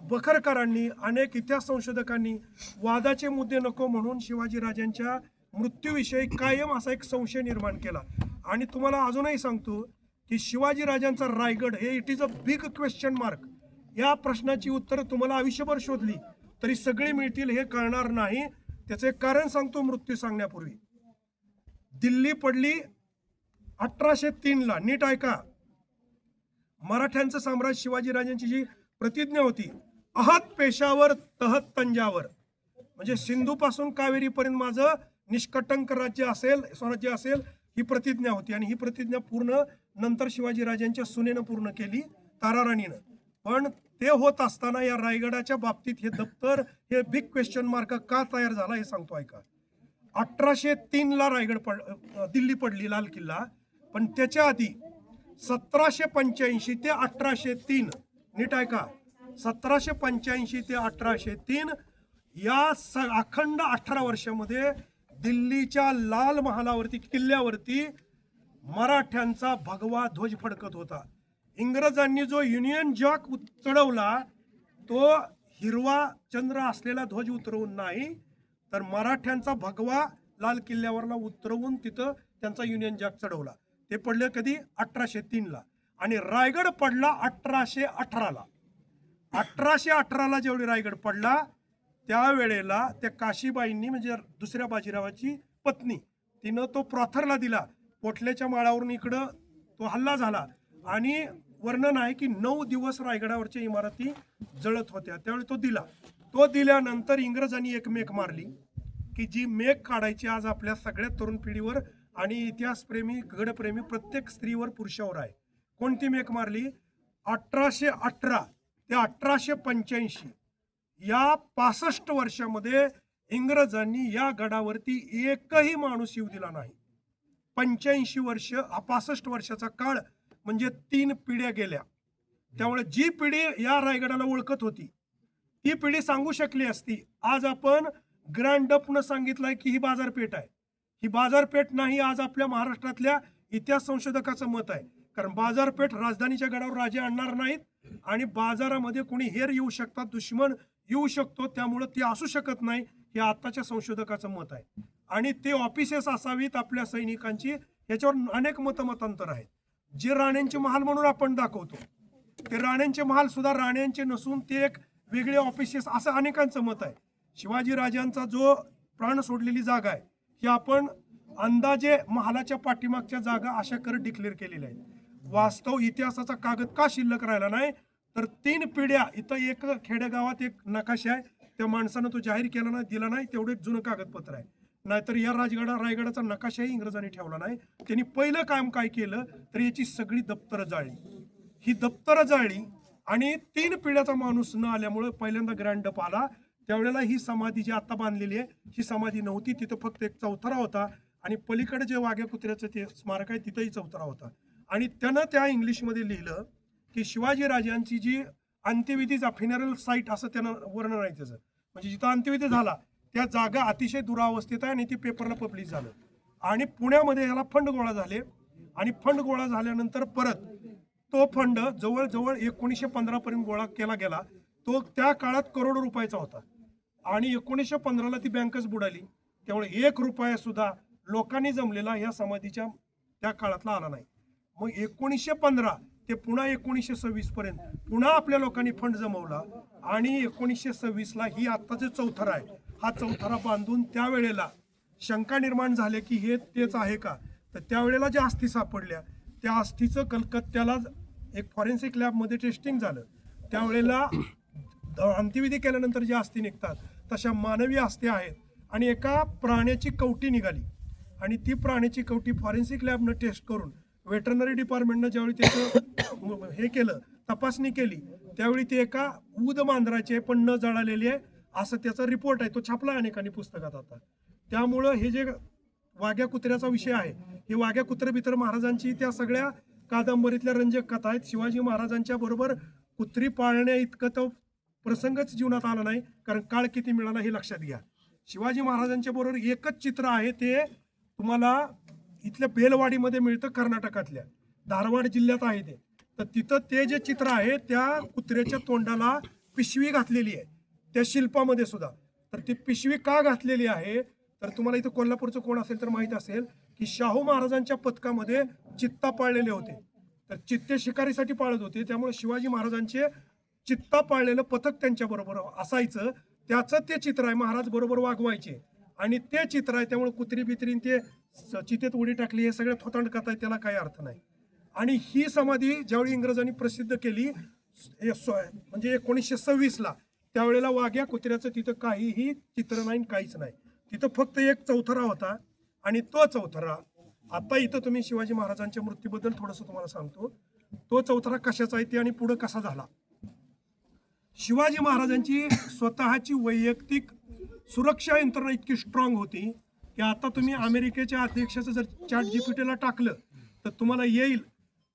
बखरकारांनी, अनेक इतिहास संशोधकांनी वादाचे मुद्दे नको म्हणून शिवाजीराजांच्या मृत्यूविषयी कायम असा एक संशय निर्माण केला. आणि तुम्हाला अजूनही सांगतो की शिवाजीराजांचा रायगड हे it is a big question mark. या प्रश्नाची उत्तरं तुम्हाला आयुष्यभर शोधली तरी सगळी मिळतील हे कळणार नाही. त्याचे कारण सांगतो मृत्यू सांगण्यापूर्वी. दिल्ली पडली 1803ला. नीट ऐका. मराठ्यांचं साम्राज्य शिवाजीराजांची जी प्रतिज्ञा होती, अहत पेशावर तहत तंजावर, म्हणजे सिंधू पासून कावेरीपर्यंत माझं निष्कटंक राज्य असेल, स्वराज्य असेल, ही प्रतिज्ञा होती. आणि ही प्रतिज्ञा पूर्ण नंतर शिवाजीराजांच्या सुनेनं पूर्ण केली, ताराराणीनं. पण ते होत असताना या रायगडाच्या बाबतीत हे दप्तर, हे बिग क्वेश्चन मार्क का तयार झाला हे सांगतो ऐका. 1803ला दिल्ली पडली, लाल किल्ला. पण त्याच्या आधी 1785 ते 1803, नीट ऐका, 1785 ते 1803 या अखंड 18 वर्षामध्ये दिल्लीच्या लाल महालावरती, किल्ल्यावरती मराठ्यांचा भगवा ध्वज फडकत होता. इंग्रजांनी जो युनियन जॅक चढवला तो हिरवा चंद्र असलेला ध्वज उतरवून नाही, तर मराठ्यांचा भगवा लाल किल्ल्यावरला उतरवून तिथं त्यांचा युनियन जॅक चढवला. ते पडले कधी? 1803ला. आणि रायगड पडला 1818ला. 1818ला जेवढी रायगड पडला त्यावेळेला त्या काशीबाईंनी, म्हणजे दुसऱ्या बाजीरावाची पत्नी, तिनं तो प्रॉथरला दिला. पोटल्याच्या माळावरून इकडं तो हल्ला झाला आणि वर्णन आहे की 9 दिवस रायगडावरच्या इमारती जळत होत्या. त्यावेळी तो दिला. तो दिल्यानंतर इंग्रजांनी एक मेक मारली की जी मेक काढायची आज आपल्या सगळ्या तरुण पिढीवर आणि इतिहासप्रेमी, गडप्रेमी प्रत्येक स्त्रीवर, पुरुषावर आहे. कोणती मेक मारली? 1818 ते 1885 या 65 वर्षामध्ये इंग्रजांनी या गडावरती एकही माणूस येऊ दिला नाही. 85 वर्ष, हा 65 वर्षाचा काळ म्हणजे 3 पिढ्या गेल्या. त्यामुळे जी पिढी या रायगडाला ओळखत होती ती पिढी सांगू शकली असती. आज आपण ग्रँड डपनं सांगितलंय की ही बाजारपेठ आहे. ही बाजारपेठ नाही, आज आपल्या महाराष्ट्रातल्या इतिहास संशोधकाचं मत आहे. कारण बाजारपेठ राजधानीच्या गडावर राजे आणणार नाहीत आणि बाजारामध्ये कोणी हेर येऊ शकतात, दुश्मन येऊ शकतो, त्यामुळं ती असू शकत नाही, हे आताच्या संशोधकाचं मत आहे. आणि ते ऑफिसेस असावीत आपल्या सैनिकांची, याच्यावर अनेक मतांतर आहेत. जे राण्यांचे महाल म्हणून आपण दाखवतो ते राण्यांचे महाल सुद्धा राण्यांचे नसून ते एक वेगळे ऑफिसेस, असं अनेकांचं मत आहे. शिवाजीराजांचा जो प्राण सोडलेली जागा आहे ही आपण अंदाजे महालाच्या पाठीमागच्या जागा अशा करत डिक्लेअर केलेल्या आहेत. वास्तव इतिहासाचा कागद का शिल्लक राहिला नाही, तर 3 पिढ्या, इथं एक खेडेगावात एक नकाशा आहे, त्या माणसानं तो जाहीर केला नाही, दिला नाही, तेवढे जुनं कागदपत्र आहे. नाहीतर या रायगडाचा नकाशाही इंग्रजांनी ठेवला नाही. त्यांनी पहिलं काम काय केलं तर याची सगळी दप्तरं जाळली. ही दप्तरं जाळली आणि 3 पिढ्याचा माणूस न आल्यामुळे पहिल्यांदा ग्रँड डप आला. त्यावेळेला ही समाधी जी आता बांधलेली आहे ही समाधी नव्हती. तिथं फक्त एक चौथरा होता आणि पलीकडे जे वाघ्या कुत्र्याचं ते स्मारक आहे तिथंही चौथरा होता. आणि त्यानं त्या इंग्लिशमध्ये लिहिलं की शिवाजीराजांची जी अंत्यविधीचा फिनरल साईट, असं त्यानं वर्णन आहे त्याचं, म्हणजे जिथं अंत्यविधी झाला त्या जागा अतिशय दुरावस्थेत आहे आणि ती पेपरला पब्लिश झालं. आणि पुण्यामध्ये ह्याला फंड गोळा झाले आणि फंड गोळा झाल्यानंतर परत तो फंड जवळजवळ 1915 पर्यंत गोळा केला गेला. तो त्या काळात करोडो रुपयाचा होता आणि 1915ला ती बँकच बुडाली. त्यामुळे 1 रुपया सुद्धा लोकांनी जमलेला या समाधीच्या त्या काळातला आला नाही. मग 1915 ते पुन्हा 1926 पर्यंत पुन्हा आपल्या लोकांनी फंड जमवला आणि 1926ला ही आता जे चौथरा आहे हा चौथरा बांधून त्यावेळेला शंका निर्माण झाली की हे तेच आहे का. तर त्यावेळेला ज्या अस्थी सापडल्या त्या अस्थीचं कलकत्त्याला एक फॉरेन्सिक लॅबमध्ये टेस्टिंग झालं. त्यावेळेला अंत्यविधी केल्यानंतर ज्या अस्थी निघतात तशा मानवी अस्थी आहेत आणि एका प्राण्याची कवटी निघाली आणि ती प्राण्याची कवटी फॉरेन्सिक लॅबनं टेस्ट करून वेटरनरी डिपार्टमेंटनं ज्यावेळी त्याचं हे केलं, तपासणी केली, त्यावेळी ते एका ऊद मांजराचे पण न जळालेले आहे असं त्याचा रिपोर्ट आहे. तो छापला अनेकांनी पुस्तकात आता. त्यामुळं हे जे वाघ्या कुत्र्याचा विषय आहे. ही वाघ्या कुत्रे बित्र महाराजांची त्या सगळ्या कादंबरीतल्या रंजक कथा आहेत. शिवाजी महाराजांच्या बरोबर कुत्री पाळण्या इतकं तो प्रसंगच जीवनात आला नाही, कारण काळ किती मिळाला हे लक्षात घ्या. शिवाजी महाराजांच्या बरोबर एकच चित्र आहे, ते तुम्हाला इथल्या बेलवाडीमध्ये मिळतं, कर्नाटकातल्या धारवाड जिल्ह्यात आहे ते. तर तिथं ते जे चित्र आहे त्या कुत्र्याच्या तोंडाला पिशवी घातलेली आहे त्या शिल्पामध्ये सुद्धा. तर ती पिशवी का घातलेली आहे, तर तुम्हाला इथं कोल्हापूरचं कोण असेल तर माहित असेल की शाहू महाराजांच्या पथकामध्ये चित्ता पाळलेले होते. तर चित्ते शिकारीसाठी पाळत होते, त्यामुळे शिवाजी महाराजांचे चित्ता पाळलेलं पथक त्यांच्या बरोबर असायचं. त्याचं ते चित्र आहे, महाराज बरोबर वागवायचे आणि ते चित्र आहे. त्यामुळे कुत्री बित्रीन ते चितेत उडी टाकली हे सगळं थोतांड कथा आहे, त्याला काही अर्थ नाही. आणि ही समाधी ज्यावेळी इंग्रजांनी प्रसिद्ध केली म्हणजे 1926ला, त्यावेळेला वाघ्या कुत्र्याचं तिथं काहीही चित्र नाही, काहीच नाही. तिथं फक्त एक चौथरा होता आणि तो चौथरा आता इथं तुम्ही शिवाजी महाराजांच्या मृत्यूबद्दल थोडंसं तुम्हाला सांगतो. तो चौथरा कशाचा आहे ते आणि पुढे कसा झाला. शिवाजी महाराजांची स्वतःची वैयक्तिक सुरक्षा यंत्रणा इतकी स्ट्रॉंग होती की आता तुम्ही अमेरिकेच्या अध्यक्षाचं जर ChatGPT टाकलं तर तुम्हाला येईल.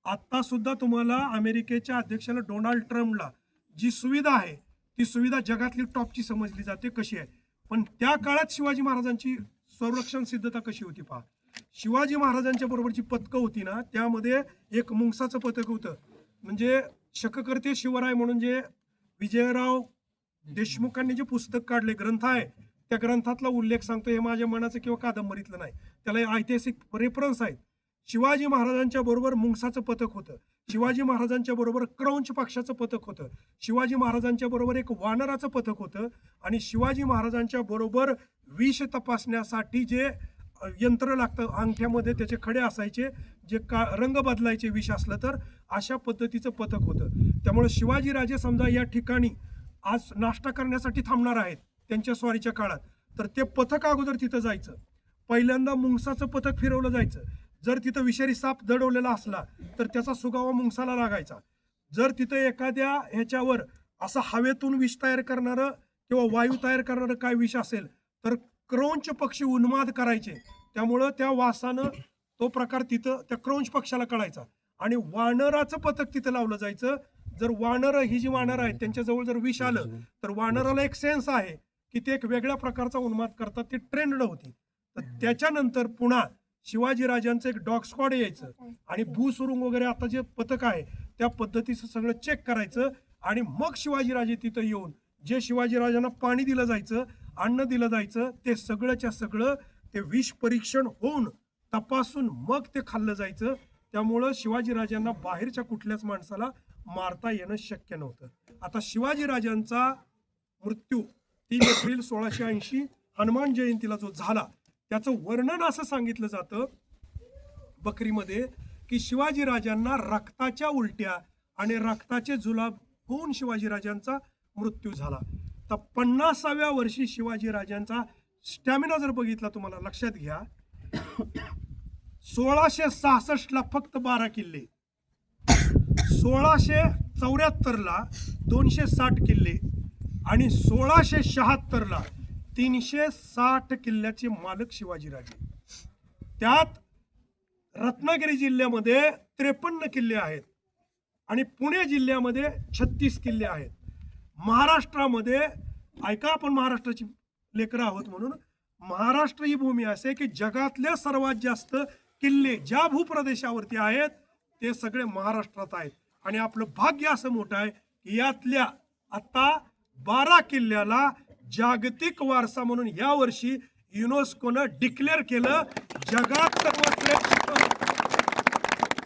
आता सुद्धा तुम्हाला अमेरिकेच्या अध्यक्षाला डोनाल्ड ट्रम्पला जी सुविधा आहे ती सुविधा जगातली टॉपची समजली जाते. कशी आहे, पण त्या काळात शिवाजी महाराजांची संरक्षण सिद्धता कशी होती पहा. शिवाजी महाराजांच्या बरोबरची पथकं होती ना, त्यामध्ये एक मुंगसाचं पथक होतं. म्हणजे शककर्ते शिवराय म्हणून जे विजयराव देशमुखांनी जे पुस्तक काढले, ग्रंथ आहे, त्या ग्रंथातला उल्लेख सांगतो. हे माझ्या मनाचं किंवा कादंबरीतलं नाही, त्याला ऐतिहासिक रेफरन्स आहेत. शिवाजी महाराजांच्या बरोबर मुंगसाचं पथक होतं, शिवाजी महाराजांच्या बरोबर क्रौंच पक्षाचं पथक होतं, शिवाजी महाराजांच्या बरोबर एक वानराचं पथक होतं आणि शिवाजी महाराजांच्या बरोबर विष तपासण्यासाठी जे यंत्र लागतं, अंगठ्यामध्ये त्याचे खडे असायचे, जे रंग बदलायचे विष असलं तर, अशा पद्धतीचं पथक होतं. त्यामुळे शिवाजीराजे समजा या ठिकाणी आज नाश्ता करण्यासाठी थांबणार आहेत त्यांच्या स्वारीच्या काळात, तर ते पथक अगोदर तिथं जायचं. पहिल्यांदा मुंगसाचं पथक फिरवलं जायचं. जर तिथं विषारी साप दडवलेला असला तर त्याचा सुगावा मुंगसाला लागायचा. जर तिथं एखाद्या ह्याच्यावर असं हवेतून विष तयार करणारं किंवा वायू तयार करणारं काय विष असेल तर क्रौंच पक्षी उन्माद करायचे. त्यामुळं त्या वासानं तो प्रकार तिथं त्या क्रौंच पक्षाला कळायचा. आणि वानराचं पथक तिथं लावलं जायचं. जर वानर ही जी वानर आहेत त्यांच्याजवळ जर विष आलं तर वानराला एक सेन्स आहे की ते एक वेगळ्या प्रकारचा उन्माद करतात, ते ट्रेंड होती. तर त्याच्यानंतर पुन्हा शिवाजीराजांचं एक डॉग स्क्वॉड यायचं आणि भूसुरुंग वगैरे आता जे पथक आहे त्या पद्धतीचं सगळं चेक करायचं. आणि मग शिवाजीराजे तिथं येऊन जे शिवाजीराजांना पाणी दिलं जायचं, अन्न दिलं जायचं, ते सगळंच्या सगळं ते विष परीक्षण होऊन तपासून मग ते खाल्लं जायचं. त्यामुळं शिवाजीराजांना बाहेरच्या कुठल्याच माणसाला मारता येणं शक्य नव्हतं. आता शिवाजीराजांचा मृत्यू 3 एप्रिल 1680 हनुमान जयंतीला जो झाला, त्याचं वर्णन असं सांगितलं जातं बकरीमध्ये की शिवाजीराजांना रक्ताच्या उलट्या आणि रक्ताचे जुलाब होऊन शिवाजीराजांचा मृत्यू झाला. तर 50व्या वर्षी शिवाजीराजांचा स्टॅमिना जर बघितला तुम्हाला लक्षात घ्या, 1666ला फक्त 12 किल्ले, 1674ला 260 किल्ले आणि 1676ला 360 किल्ल्याचे मालक शिवाजीराजे. त्यात रत्नागिरी जिल्ह्यामध्ये 53 किल्ले आहेत आणि पुणे जिल्ह्यामध्ये 36 किल्ले आहेत. महाराष्ट्रामध्ये ऐका, आपण महाराष्ट्राची लेकरं आहोत म्हणून, महाराष्ट्र ही भूमी असे की जगातल्या सर्वात जास्त किल्ले ज्या भूप्रदेशावरती आहेत ते सगळे महाराष्ट्रात आहेत. आणि आपलं भाग्य असं मोठं आहे की यातल्या आता 12 किल्ल्याला जागतिक वारसा म्हणून या वर्षी युनेस्कोनं डिक्लेअर केलं. जगात सर्वश्रेष्ठ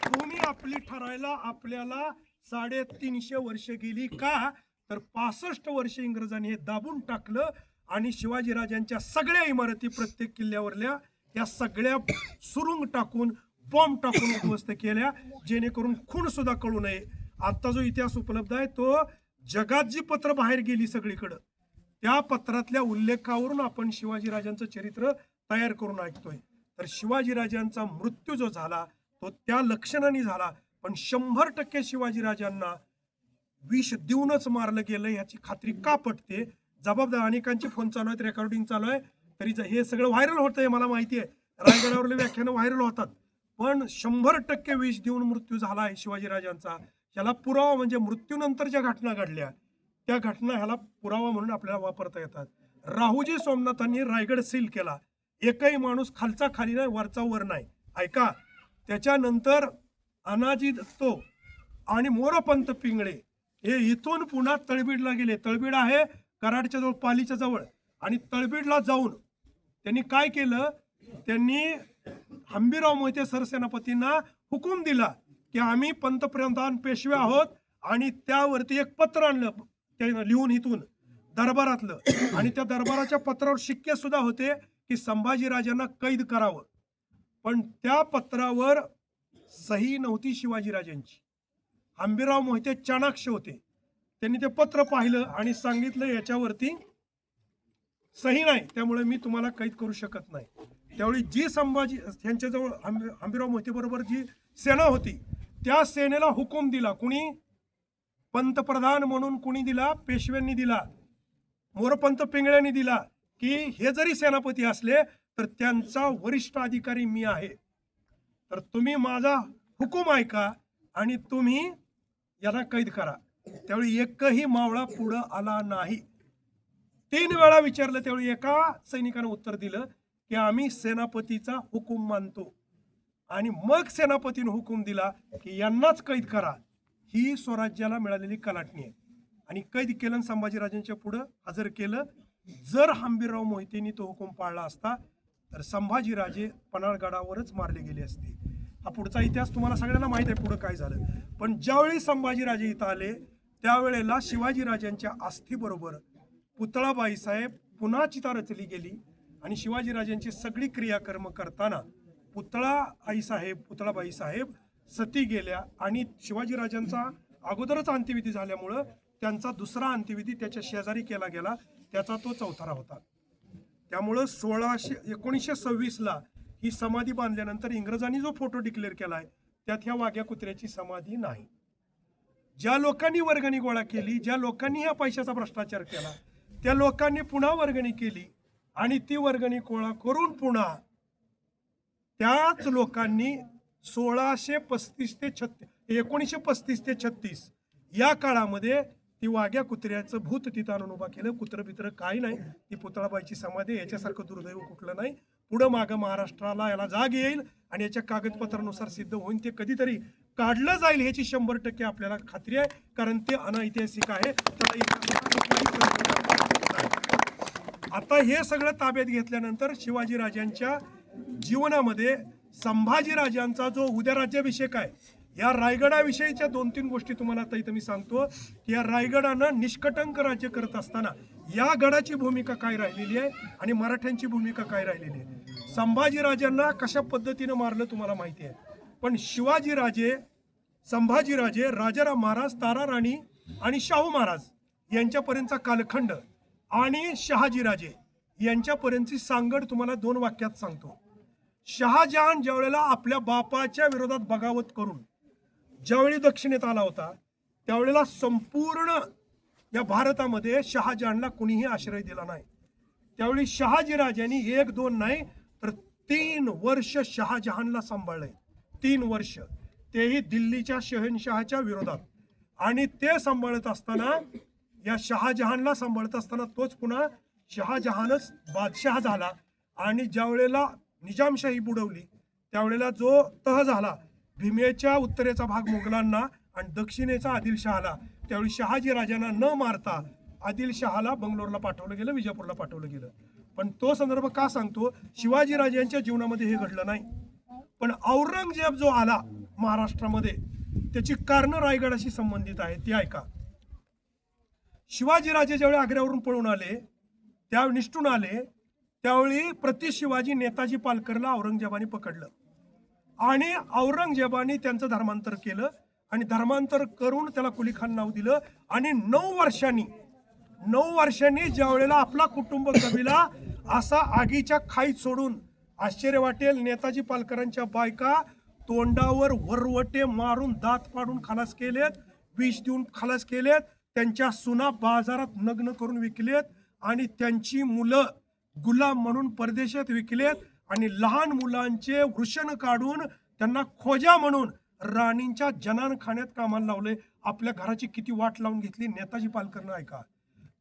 भूमी आपली ठरायला आपल्याला 350 वर्ष गेली का, तर 65 वर्ष इंग्रजांनी हे दाबून टाकलं आणि शिवाजीराजांच्या सगळ्या इमारती प्रत्येक किल्ल्यावरल्या या सगळ्या सुरुंग टाकून बॉम्ब टाकून उद्ध्वस्त केल्या, जेणेकरून खूण सुद्धा कळू नये. आता जो इतिहास उपलब्ध आहे तो जगात जी पत्र बाहेर गेली सगळीकडं, त्या पत्रातल्या उल्लेखावरून आपण शिवाजीराजांचं चरित्र तयार करून ऐकतोय. तर शिवाजीराजांचा मृत्यू जो झाला तो त्या लक्षणाने झाला, पण 100% शिवाजीराजांना विष देऊनच मारलं गेलं ह्याची खात्री का पटते? जबाबदार अनेकांचे फोन चालू आहेत, रेकॉर्डिंग चालू आहे, तरी हे सगळं व्हायरल होतंय मला माहिती आहे, रायगडावरले व्याख्यानं व्हायरल होतात, पण 100% विष देऊन मृत्यू झाला आहे शिवाजीराजांचा, याला पुरावा म्हणजे मृत्यूनंतर ज्या घटना घडल्या त्या घटना ह्याला पुरावा म्हणून आपल्याला वापरता येतात. राहुजी सोमनाथांनी रायगड सील केला, एकही माणूस खालचा खाली नाही, वरचा वर नाही. ऐका, त्याच्यानंतर अनाजी दत्तो आणि मोरपंत पिंगळे हे इथून पुन्हा तळबीडला गेले. तळबीड आहे कराडच्या जवळ, पालीच्या जवळ. आणि तळबीडला जाऊन त्यांनी काय केलं, त्यांनी हंबीरराव मोहिते सरसेनापतींना हुकूम दिला की आम्ही पंतप्रधान पेशवे आहोत, आणि त्यावरती एक पत्र आणलं त्यानं लिहून इथून दरबारातलं, आणि त्या दरबाराच्या पत्रावर शिक्के सुद्धा होते की संभाजीराजांना कैद करावं. पण त्या पत्रावर सही नव्हती शिवाजीराजांची. हंबीरराव मोहिते चाणाक्ष होते, त्यांनी ते पत्र पाहिलं आणि सांगितलं याच्यावरती सही नाही, त्यामुळे मी तुम्हाला कैद करू शकत नाही. त्यावेळी जी संभाजी यांच्याजवळ हंबीरराव मोहिते बरोबर जी सेना होती, त्या सेनेला हुकूम दिला. कुणी? पंतप्रधान म्हणून कुणी दिला? पेशव्यांनी दिला, मोरपंत पिंगळ्यांनी दिला, की हे जरी सेनापती असले तर त्यांचा वरिष्ठ अधिकारी मी आहे, तर तुम्ही माझा हुकूम ऐका आणि तुम्ही याला कैद करा. त्यावेळी एकही मावळा पुढं आला नाही. 3 वेळा विचारलं, त्यावेळी एका सैनिकानं उत्तर दिलं की आम्ही सेनापतीचा हुकूम मानतो. आणि मग सेनापतीने हुकूम दिला की यांनाच कैद करा. ही स्वराज्याला मिळालेली कलाटणी आहे. आणि कैद केलं, संभाजीराजांच्या पुढं हजर केलं. जर हंबीरराव मोहितेंनी तो हुकूम पाळला असता तर संभाजीराजे पन्हाळगडावरच मारले गेले असते. हा पुढचा इतिहास तुम्हाला सगळ्यांना माहित आहे पुढं काय झालं. पण ज्यावेळी संभाजीराजे इथं आले त्यावेळेला शिवाजीराजांच्या अस्थीबरोबर पुतळाबाई साहेब पुन्हा चिता रचली गेली, आणि शिवाजीराजांची सगळी क्रियाकर्म करताना पुतळाबाई साहेब सती गेल्या, आणि शिवाजीराजांचा अगोदरच अंत्यविधी झाल्यामुळं त्यांचा दुसरा अंत्यविधी त्याच्या शेजारी केला गेला, त्याचा तो चौथरा होता. त्यामुळं 1926ला ही समाधी बांधल्यानंतर इंग्रजांनी जो फोटो डिक्लेअर केलाय त्यात ह्या वाघ्या कुत्र्याची समाधी नाही. ज्या लोकांनी वर्गणी गोळा केली, ज्या लोकांनी ह्या पैशाचा भ्रष्टाचार केला, त्या लोकांनी पुन्हा वर्गणी केली, आणि ती वर्गणी गोळा करून पुन्हा त्याच लोकांनी 1935 ते 36 या काळामध्ये ती वाघ्या कुत्र्याचं भूत तिथं आणून उभा केलं. कुत्रं काही नाही, ती पुतळाबाईची समाधी. याच्यासारखं दुर्दैव कुठलं नाही. पुढं मागं महाराष्ट्राला याला जाग येईल आणि याच्या कागदपत्रानुसार सिद्ध होईल, ते कधीतरी काढलं जाईल ह्याची 100% आपल्याला खात्री आहे, कारण ते अनैतिहासिक आहे. आता हे सगळं ताब्यात घेतल्यानंतर शिवाजीराजांच्या जीवनामध्ये संभाजीराजांचा जो उद्या राज्याभिषेक आहे, या रायगडाविषयीच्या 2-3 गोष्टी तुम्हाला आता इथं मी सांगतो की या रायगडानं निष्कटंक राज्य करत असताना या गडाची भूमिका काय राहिलेली आहे आणि मराठ्यांची भूमिका काय राहिलेली आहे. संभाजीराजांना कशा पद्धतीनं मारलं तुम्हाला माहिती आहे, पण संभाजीराजे, राजाराम महाराज, ताराराणी आणि शाहू महाराज यांच्यापर्यंतचा कालखंड आणि शहाजीराजे यांच्यापर्यंतची सांगड तुम्हाला 2 वाक्यात सांगतो. शहाजहान ज्यावेळेला आपल्या बापाच्या विरोधात बगावत करून ज्यावेळी दक्षिणेत आला होता त्यावेळेला संपूर्ण या भारतामध्ये शहाजहानला कुणीही आश्रय दिला नाही. त्यावेळी शहाजीराजांनी 1-2 नाही तर 3 वर्ष शहाजहानला सांभाळलंय. 3 वर्ष, तेही दिल्लीच्या शहनशहाच्या विरोधात. आणि ते सांभाळत असताना, या शहाजहानला सांभाळत असताना तोच पुन्हा शहाजहानच बादशाह झाला. आणि ज्यावेळेला निजामशाही बुडवली त्यावेळेला जो तह झाला, भीमेच्या उत्तरेचा भाग मुघलांना आणि दक्षिणेचा आदिलशहाला, त्यावेळी शहाजीराजांना न मारता आदिलशहाला बंगलोरला पाठवलं गेलं, विजापूरला पाठवलं गेलं. पण तो संदर्भ का सांगतो, शिवाजीराजांच्या जीवनामध्ये हे घडलं नाही. पण औरंगजेब जो आला महाराष्ट्रामध्ये त्याची कारणं रायगडाशी संबंधित आहे, ती ऐका. शिवाजीराजे ज्यावेळी आग्र्यावरून पळून आले, त्या निष्ठून आले, त्यावेळी प्रति शिवाजी नेताजी पालकरला औरंगजेबाने पकडलं आणि औरंगजेबाने त्यांचं धर्मांतर केलं आणि धर्मांतर करून त्याला कुलीखान नाव दिलं. आणि 9 वर्षांनी ज्यावेळेला आपला कुटुंब कबिला असा आगीच्या खाईत सोडून, आश्चर्य वाटेल, नेताजी पालकरांच्या बायका तोंडावर वरवटे मारून दात पाडून खलास केलेत, विष देऊन खलास केलेत, त्यांच्या सुना बाजारात नग्न करून विकलेत आणि त्यांची मुलं गुलाम म्हणून परदेशात विकलेत आणि लहान मुलांचे वृषण काढून त्यांना खोजा म्हणून राणींच्या जनानखान्यात कामाला लावले. आपल्या घराची किती वाट लावून घेतली नेताजी पालकरनं, ऐका.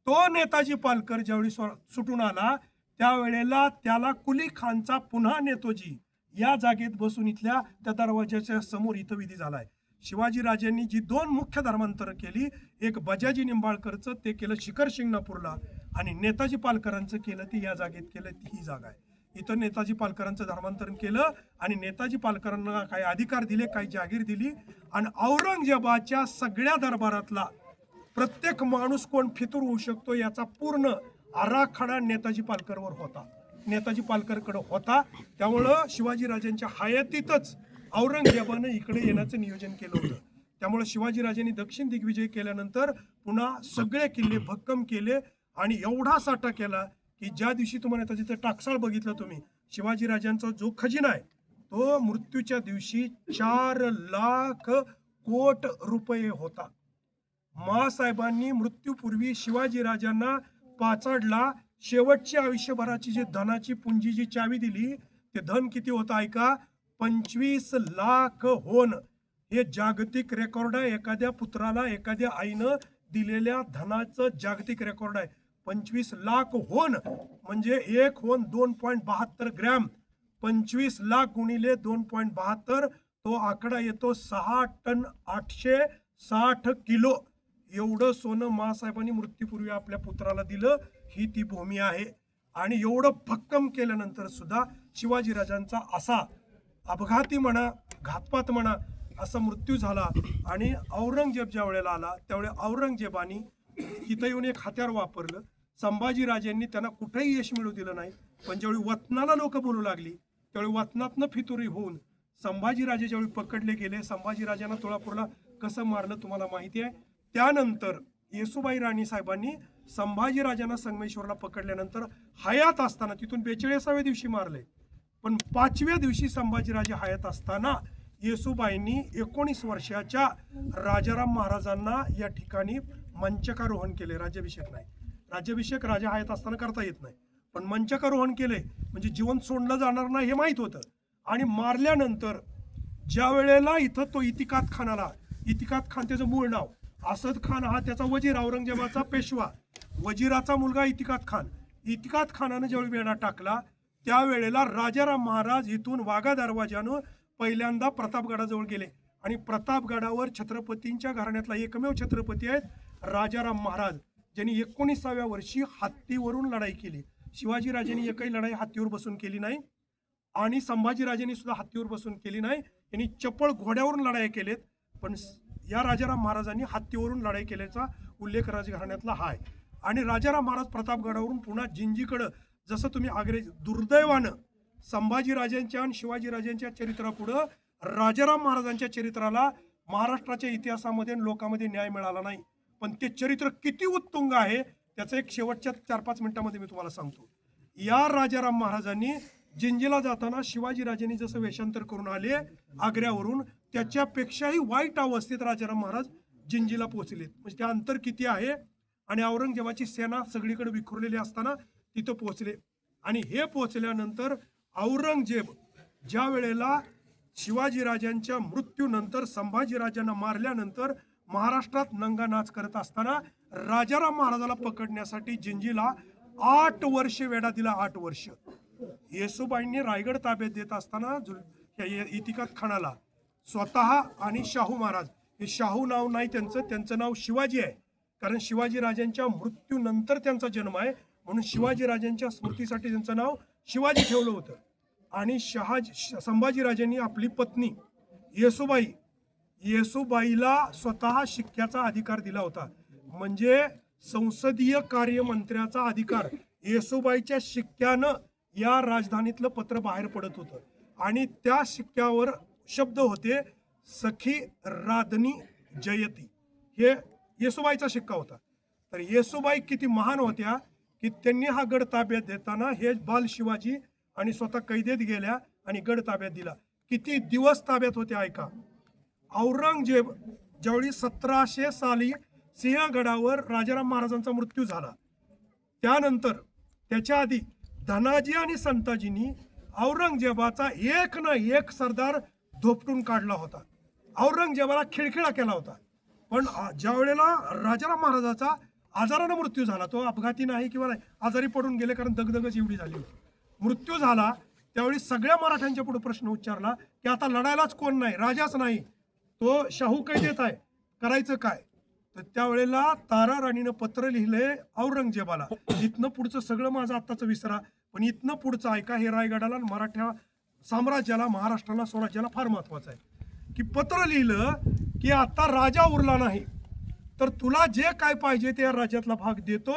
तो नेताजी पालकर ज्यावेळी सुटून आला त्यावेळेला त्याला कुली खानचा पुन्हा नेतोजी या जागेत बसून इथल्या त्या दरवाजाच्या समोर इथं विधी झालाय. शिवाजीराजांनी जी दोन मुख्य धर्मांतर केली, एक बजाजी निंबाळकरचं ते केलं शिखर शिंगणापूरला, आणि नेताजी पालकरांचं केलं ते या जागेत केलं, ती ही जागा आहे. इथं नेताजी पालकरांचं धर्मांतरण केलं आणि नेताजी पालकरांना काही अधिकार दिले, काही जागीर दिली. आणि औरंगजेबाच्या सगळ्या दरबारातला प्रत्येक माणूस कोण फितूर होऊ शकतो याचा पूर्ण आराखडा नेताजी पालकरवर होता, नेताजी पालकरकडे होता. त्यामुळं शिवाजीराजांच्या हयातीतच औरंगजेबानं इकडे येण्याचं नियोजन केलं होतं. त्यामुळे शिवाजीराजांनी दक्षिण दिग्विजय केल्यानंतर पुन्हा सगळे किल्ले भक्कम केले आणि एवढा साठा केला की ज्या दिवशी तुम्हाला आता जिथं टाकसाळ बघितलं तुम्ही, शिवाजीराजांचा जो खजिना आहे तो मृत्यूच्या दिवशी 4 लाख कोट रुपये होता. माँसाहेबांनी मृत्यूपूर्वी शिवाजीराजांना पाचाडला शेवटची आयुष्यभराची जी धनाची पुंजी जी चावी दिली, ते धन किती होतं ऐका, 25 लाख होन. हे जागतिक रेकॉर्ड आहे. एखाद्या पुत्राला एखाद्या आईनं दिलेल्या धनाचं जागतिक रेकॉर्ड आहे. 25 लाख होन म्हणजे एक होन 2.72 ग्रॅम. 25 लाख गुणिले 2.72, तो आकडा येतो 6 टन 860 किलो. एवढं सोनं माँसाहेबांनी मृत्यूपूर्वी आपल्या पुत्राला दिलं, ही ती भूमी आहे. आणि एवढं भक्कम केल्यानंतर सुद्धा शिवाजीराजांचा असा अपघाती म्हणा, घातपात म्हणा, असा मृत्यू झाला. आणि औरंगजेब ज्या वेळेला आला त्यावेळी औरंगजेबानी इथं येऊन एक हत्यार वापरलं. संभाजीराजांनी त्यांना कुठेही यश मिळू दिलं नाही. पण ज्यावेळी वतनाला लोक बोलू लागली त्यावेळी वतनातनं फितुरी होऊन संभाजीराजे ज्यावेळी पकडले गेले, संभाजीराजांना तुळापूरला कसं मारलं तुम्हाला माहिती आहे. त्यानंतर येसुबाई राणी साहेबांनी संभाजीराजांना संगमेश्वरला पकडल्यानंतर हयात असताना तिथून 42व्या दिवशी मारले. पण 5व्या दिवशी संभाजीराजे हयात असताना येसुबाईंनी 19 वर्षाच्या राजाराम महाराजांना या ठिकाणी मंचकारोहण केले. राज्याभिषेक नाही, राज्याभिषेक राजा हयात असताना करता येत नाही, पण मंचकारोहण केले म्हणजे जीवन सोडलं जाणार नाही हे माहीत होतं. आणि मारल्यानंतर ज्या वेळेला इथं तो इतिकात खान आला, इतिकात खान त्याचं मूळ नाव, असद खान हा त्याचा वजीर, औरंगजेबाचा पेशवा, वजीराचा मुलगा इतिकात खान. इतिकात खानानं ज्यावेळी वेढा टाकला त्यावेळेला राजाराम महाराज इथून वाघा दरवाजानं पहिल्यांदा प्रतापगडाजवळ गेले. आणि प्रतापगडावर छत्रपतींच्या घराण्यातला एकमेव छत्रपती आहेत राजाराम महाराज, ज्यांनी 19व्या वर्षी हत्तीवरून लढाई केली. शिवाजीराजांनी एकही लढाई हत्तीवर बसून केली नाही आणि संभाजीराजांनी सुद्धा हत्तीवर बसून केली नाही. त्यांनी चपळ घोड्यावरून लढाई केलेत, पण या राजाराम महाराजांनी हत्तीवरून लढाई केल्याचा उल्लेख राजघराण्यातला आहे. आणि राजाराम महाराज प्रतापगडावरून पुन्हा जिंजीकडं, जसं तुम्ही दुर्दैवानं संभाजीराजांच्या आणि शिवाजीराजांच्या चरित्रापुढं राजाराम महाराजांच्या चरित्राला महाराष्ट्राच्या इतिहासामध्ये लोकांमध्ये न्याय मिळाला नाही. पण ते चरित्र किती उत्तुंग आहे त्याचं एक शेवटच्या 4-5 मिनिटांमध्ये मी तुम्हाला सांगतो. या राजाराम महाराजांनी जिंजीला जाताना शिवाजीराजांनी जसं वेषांतर करून आले आग्र्यावरून, त्याच्यापेक्षाही वाईट अवस्थेत राजाराम महाराज जिंजीला पोहोचलेत. म्हणजे ते अंतर किती आहे. आणि औरंगजेबाची सेना सगळीकडे विखुरलेली असताना तिथं पोहोचले. आणि हे पोहोचल्यानंतर औरंगजेब ज्या वेळेला शिवाजीराजांच्या मृत्यूनंतर संभाजीराजांना मारल्यानंतर महाराष्ट्रात नंगा नाच करत असताना राजाराम महाराजाला पकडण्यासाठी जिंजीला 8 वर्ष वेढा दिला. 8 वर्ष. येसुबाईंनी रायगड ताब्यात देत असताना इतिकात खानाला स्वतः आणि शाहू महाराज, हे शाहू नाव नाही त्यांचं नाव शिवाजी आहे, कारण शिवाजीराजांच्या मृत्यूनंतर त्यांचा जन्म आहे म्हणून शिवाजीराजांच्या स्मृतीसाठी त्यांचं नाव शिवाजी ठेवलं होतं. आणि संभाजीराजांनी आपली पत्नी येसुबाईला स्वतः शिक्क्याचा अधिकार दिला होता. म्हणजे संसदीय कार्यमंत्र्याचा अधिकार येसुबाईच्या शिक्क्यानं या राजधानीतलं पत्र बाहेर पडत होतं. आणि त्या शिक्क्यावर शब्द होते सखी राधनी जयती, हे येसुबाईचा शिक्का होता. तर येसुबाई किती महान होत्या की त्यांनी हा गड ताब्यात देताना हे बाल शिवाजी आणि स्वतः कैदेत गेल्या आणि गड ताब्यात दिला. किती दिवस ताब्यात होते ऐका. औरंगजेब ज्यावेळी 1700 साली सिंहगडावर राजाराम महाराजांचा मृत्यू झाला, त्यानंतर त्याच्या आधी धनाजी आणि संताजींनी औरंगजेबाचा एक ना एक सरदार धोपटून काढला होता. औरंगजेबाला खिळखिळा केला होता. पण ज्या वेळेला राजाराम महाराजाचा आजारानं मृत्यू झाला, तो अपघाती नाही किंवा नाही, आजारी पडून गेले, कारण दगदगच एवढी झाली होती, मृत्यू झाला, त्यावेळी सगळ्या मराठ्यांच्या पुढे प्रश्न उच्चारला की आता लढायलाच कोण नाही, राजाच नाही, तो शाहू कैदेत आहे, करायचं काय? तर त्यावेळेला तारा राणीनं पत्र लिहिलंय औरंगजेबाला. इथनं पुढचं सगळं माझं आत्ताचं विसरा, पण इथनं पुढचं ऐका, हे रायगडाला, मराठा साम्राज्याला, महाराष्ट्राला, स्वराज्याला फार महत्वाचं आहे. की पत्र लिहिलं की आता राजा उरला नाही, तर तुला जे काय पाहिजे ते राज्यातला भाग देतो,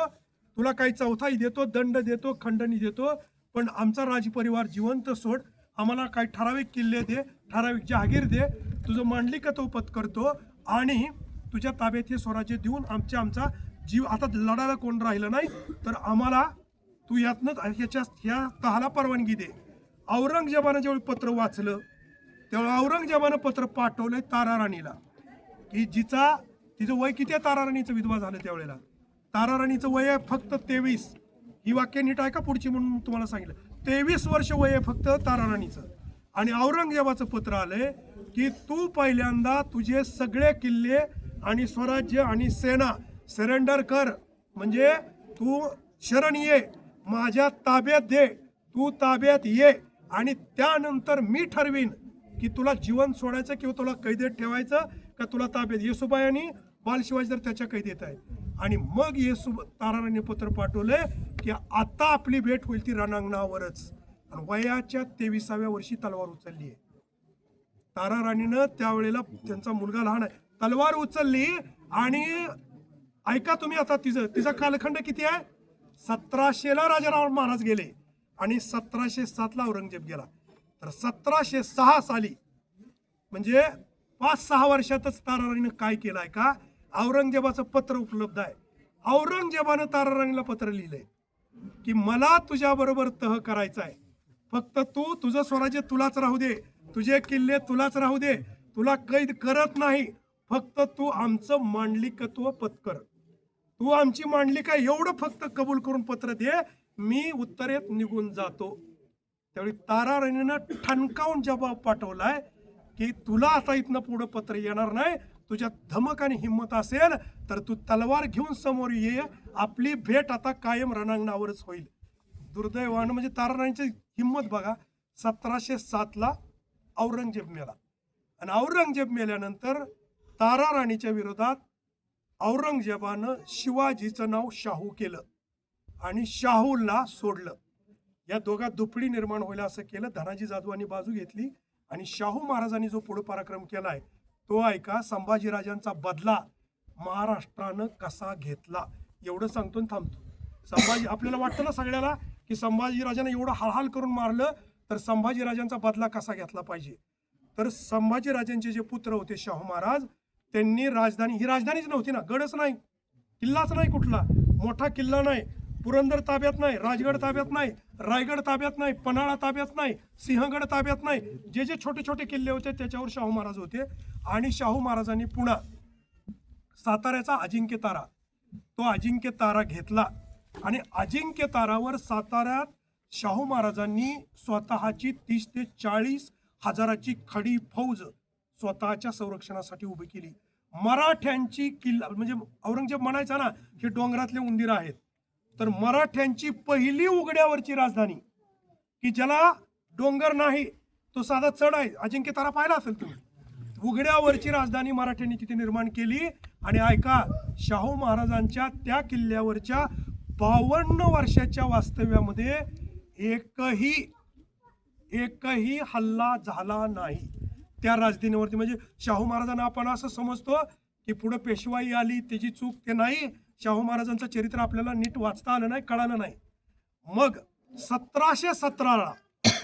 तुला काही चौथाई देतो, दंड देतो, खंडणी देतो, पण आमचा राजपरिवार जिवंत सोड, आम्हाला काही ठराविक किल्ले दे, ठराविक जहागीर दे, तुझं मांडलिकत्व पत्करतो आणि तुझ्या ताब्यात हे स्वराज्य देऊन आमचा जीव, आता लढायला कोण राहिलं नाही, तर आम्हाला तू यातनं ह्या तहाला परवानगी दे. औरंगजेबानं ज्यावेळी पत्र वाचलं त्यावेळी औरंगजेबानं पत्र पाठवलंय तारा राणीला, की तिचं वय किती आहे, तारा राणीचं विधवा झालं त्यावेळेला, तारा राणीचं वय आहे फक्त 23. ही वाक्य नीट आहे का पुढची, म्हणून तुम्हाला सांगितलं, 23 वर्ष वय आहे फक्त तारा राणीचं. आणि औरंगजेबाचं पत्र आलंय की तू पहिल्यांदा तुझे सगळे किल्ले आणि स्वराज्य आणि सेना सरेंडर कर, म्हणजे तू शरण ये, माझ्या ताब्यात दे, तू ताब्यात ये, आणि त्यानंतर मी ठरवीन की तुला जीवन सोडायचं किंवा तुला कैदेत ठेवायचं का तुला ताब्यात. येसुबाई आणि बालशिवाजी तर त्याच्या कैदेत आहे. आणि मग ताराराणीने पत्र पाठवलंय की आता आपली भेट होईल ती रणांगणावरच, आणि वयाच्या 23व्या वर्षी तलवार उचलली आहे तारा राणीनं. त्यावेळेला त्यांचा मुलगा लहान आहे, तलवार उचलली. आणि ऐका तुम्ही आता, तिचा कालखंड किती आहे, 1700ला राजाराम महाराज गेले आणि 1707ला औरंगजेब गेला. तर 1706 साली, म्हणजे 5-6 वर्षातच तारा राणीनं काय केलं आहे का, औरंगजेबाचं पत्र उपलब्ध आहे. औरंगजेबानं तारा राणीला पत्र लिहिलंय की मला तुझ्या बरोबर तह करायचा आहे, फक्त तुझं स्वराज्य तुलाच राहू दे, तुझे किल्ले तुलाच राहू दे, तुला कैद करत नाही, फक्त तू आमचं मांडलिकत्व पत्कर, तू आमची मांडलिका एवढं फक्त कबूल करून पत्र दे, मी उत्तरेत निघून जातो. त्यावेळी तारा राणीनं ठणकावून जबाब पाठवलाय की तुला आता इथनं पुढं पत्र येणार नाही, तुझ्यात धमक आणि हिंमत असेल तर तू तलवार घेऊन समोर ये, आपली भेट आता कायम रणांगणावरच होईल. दुर्दैवानं म्हणजे तारा राणीची हिंमत बघा, 1707ला औरंगजेब मेला, आणि औरंगजेब मेल्यानंतर तारा राणीच्या विरोधात औरंगजेबानं शिवाजीचं नाव शाहू केलं आणि शाहूला सोडलं. या दोघात दुफडी निर्माण होईल असं केलं. धनाजी जाधवांनी बाजू घेतली आणि शाहू महाराजांनी जो पुढे पराक्रम केलाय तो ऐका. संभाजीराजांचा बदला महाराष्ट्रानं कसा घेतला एवढं सांगतो आणि थांबतो. संभाजी, आपल्याला वाटतं ना सगळ्याला की संभाजीराजांना एवढं हालहाल करून मारलं, तर संभाजीराजांचा बदला कसा घेतला पाहिजे. तर संभाजीराजांचे जे पुत्र होते शाहू महाराज, त्यांनी राजधानी, ही राजधानीच नव्हती ना, गडच नाही, किल्लाच नाही, कुठला मोठा किल्ला नाही, पुरंदर ताब्यात नाही, राजगड ताब्यात नाही, रायगड ताब्यात नाही, पन्हाळा ताब्यात नाही, सिंहगड ताब्यात नाही, जे जे छोटे छोटे किल्ले होते त्याच्यावर शाहू महाराज होते. आणि शाहू महाराजांनी पुन्हा साताऱ्याचा अजिंक्य तारा, तो अजिंक्य तारा घेतला आणि अजिंक्य तारावर साताऱ्यात शाहू महाराजांनी स्वतःची 30 ते 40 हजाराची खडी फौज स्वतःच्या संरक्षणासाठी उभी केली. मराठ्यांची किल्ला, म्हणजे औरंगजेब म्हणायचा ना हे डोंगरातले उंदीर आहेत, तर मराठ्यांची पहिली उघड्यावरची राजधानी, की ज्याला डोंगर नाही, तो साधा चढ आहे, अजिंक्य तारा पाहिला असेल तुम्ही, उघड्यावरची राजधानी मराठ्यांनी तिथे निर्माण केली. आणि ऐका, शाहू महाराजांच्या त्या किल्ल्यावरच्या 52 वर्षाच्या वास्तव्यामध्ये एकही हल्ला झाला नाही त्या राजधानीवरती. म्हणजे शाहू महाराजांना आपण असं समजतो की पुढे पेशवाई आली त्याची चूक, ते नाही. शाहू महाराजांचं चरित्र आपल्याला नीट वाचता आलं नाही, कळालं नाही. मग 1717ला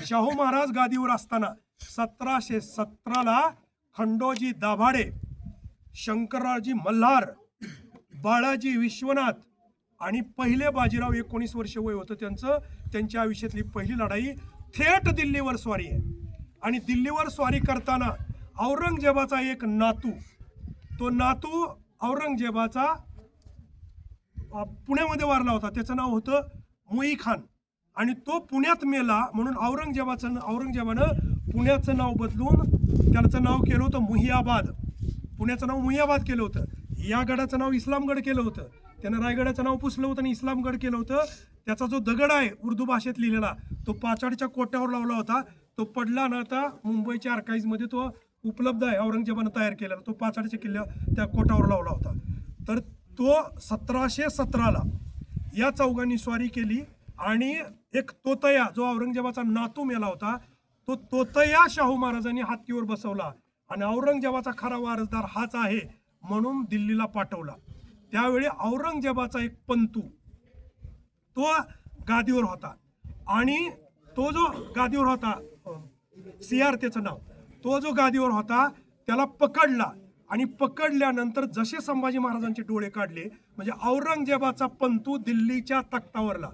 शाहू महाराज गादीवर असताना 1717ला खंडोजी दाभाडे, शंकररावजी मल्हार, बाळाजी विश्वनाथ आणि पहिले बाजीराव, 19 वर्ष वय होतं त्यांचं, त्यांच्या आयुष्यातली पहिली लढाई थेट दिल्लीवर स्वारी आहे. आणि दिल्लीवर स्वारी करताना औरंगजेबाचा एक नातू, तो नातू औरंगजेबाचा पुण्यामध्ये वारला होता, त्याचं नाव होतं मुई खान. आणि तो पुण्यात मेला म्हणून औरंगजेबानं पुण्याचं नाव बदलून त्याचं नाव केलं होतं मुहियाबाद. पुण्याचं नाव मुहियाबाद केलं होतं. या गडाचं नाव इस्लामगड केलं होतं. त्यानं रायगडाचं नाव पुसलं होतं आणि इस्लामगड केलं होतं. त्याचा जो दगड आहे उर्दू भाषेत लिहिलेला तो पाचाडच्या कोट्यावर लावला होता. तो पडला ना, आता मुंबईच्या आर्काईव्हमध्ये तो उपलब्ध आहे. औरंगजेबानं तयार केलेला तो पाचाडच्या किल्ल्या त्या कोटावर लावला होता. तर तो 1717ला या चौघांनी स्वारी केली आणि एक तोतया जो औरंगजेबाचा नातू मेला होता तो तोतया शाहू महाराजांनी हत्तीवर बसवला आणि औरंगजेबाचा खरा वारसदार हाच आहे म्हणून दिल्लीला पाठवला. त्यावेळी औरंगजेबाचा एक पंतू तो गादीवर होता आणि तो जो गादीवर होता सियार त्याचं नाव, तो जो गादीवर होता त्याला पकडला आणि पकडल्यानंतर जसे संभाजी महाराजांचे डोळे काढले म्हणजे औरंगजेबाचा पंतू दिल्लीच्या तख्तावरला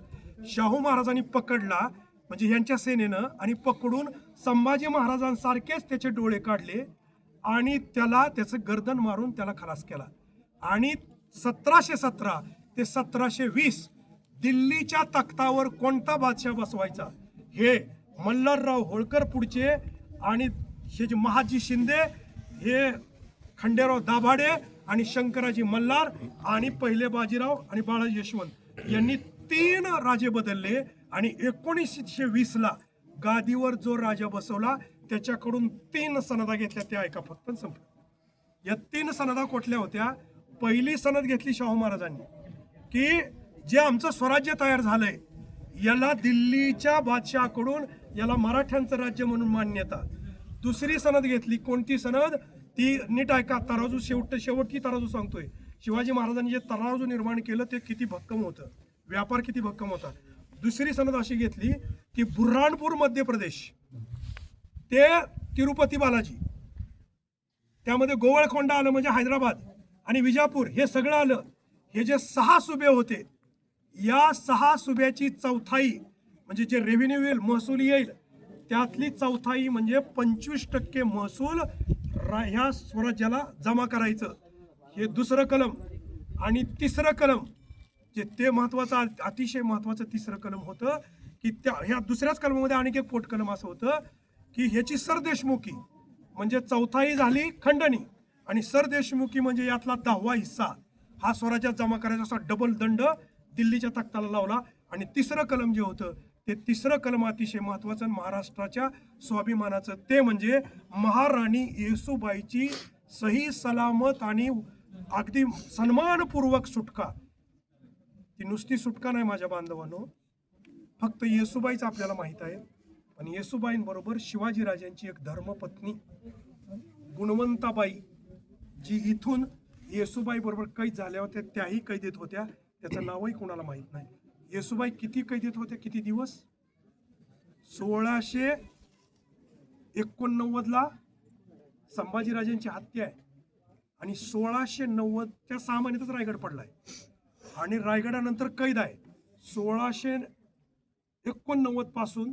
शाहू महाराजांनी पकडला म्हणजे यांच्या सेनेनं आणि पकडून संभाजी महाराजांसारखेच त्याचे डोळे काढले आणि त्याला त्याचं गर्दन मारून त्याला खलास केला. आणि 1717 ते 1720 दिल्लीच्या तख्तावर कोणता बादशाह बसवायचा हे मल्हारराव होळकर पुढचे आणि हे जे महाजी शिंदे, हे खंडेराव दाभाडे आणि शंकराजी मल्हार आणि पहिले बाजीराव आणि बाळाजी यशवंत यांनी 3 राजे बदलले आणि 1920ला गादीवर जो राजा बसवला त्याच्याकडून 3 सनदा घेतल्या. त्या ऐका फक्त संपलं. या 3 सनदा कुठल्या होत्या? पहिली सनद घेतली शाहू महाराजांनी की जे आमचं स्वराज्य तयार झालंय याला दिल्लीच्या बादशहाकडून याला मराठ्यांचं राज्य म्हणून मान्यता. दुसरी सनद घेतली. कोणती सनद? ती नीट ऐका. तराजू शेवटची तराजू सांगतोय. शिवाजी महाराजांनी जे तराजू निर्माण केलं ते किती भक्कम होतं, व्यापार किती भक्कम होता. दुसरी सनद अशी घेतली की बुऱ्हाणपूर मध्य प्रदेश ते तिरुपती बालाजी, त्यामध्ये गोवळकोंडा आलं म्हणजे हैदराबाद आणि विजापूर हे सगळं आलं. हे जे 6 सुबे होते या 6 सुब्याची चौथाई म्हणजे जे रेव्हेन्यू येईल, महसूल येईल त्यातली चौथाई म्हणजे 25% महसूल ह्या स्वराज्याला जमा करायचं. हे दुसरं कलम. आणि तिसरं कलम जे ते महत्वाचं, अतिशय महत्वाचं तिसरं कलम होतं की त्या ह्या दुसऱ्याच कलमामध्ये आणखी एक पोटकलम असं होतं की ह्याची सरदेशमुखी म्हणजे चौथाई झाली खंडणी आणि सरदेशमुखी म्हणजे यातला 10वा हिस्सा हा स्वराज्यात जमा करायचा असा डबल दंड दिल्लीच्या तख्ताला लावला. आणि तिसरं कलम जे होतं ते तिसरं कलम अतिशय महत्वाचं महाराष्ट्राच्या स्वाभिमानाचं, ते म्हणजे महाराणी येसूबाईची सही सलामत आणि अगदी सन्मानपूर्वक सुटका. ती नुसती सुटका नाही माझ्या बांधवांनो, फक्त येसूबाईच आपल्याला माहित आहे. पण येसूबाईंबरोबर शिवाजीराजांची एक धर्मपत्नी गुणवंताबाई जी इथून येसूबाई बरोबर कैद झाल्या होत्या त्याही कैदेत होत्या. त्याचं नावही कोणाला माहित नाही. येसूबाई किती कैदेत होत्या, किती दिवस? 1689ला संभाजीराजांची हत्या आहे आणि 1690च्या 6 महिन्यातच रायगड पडलाय आणि रायगडानंतर कैद आहे. 1689 पासून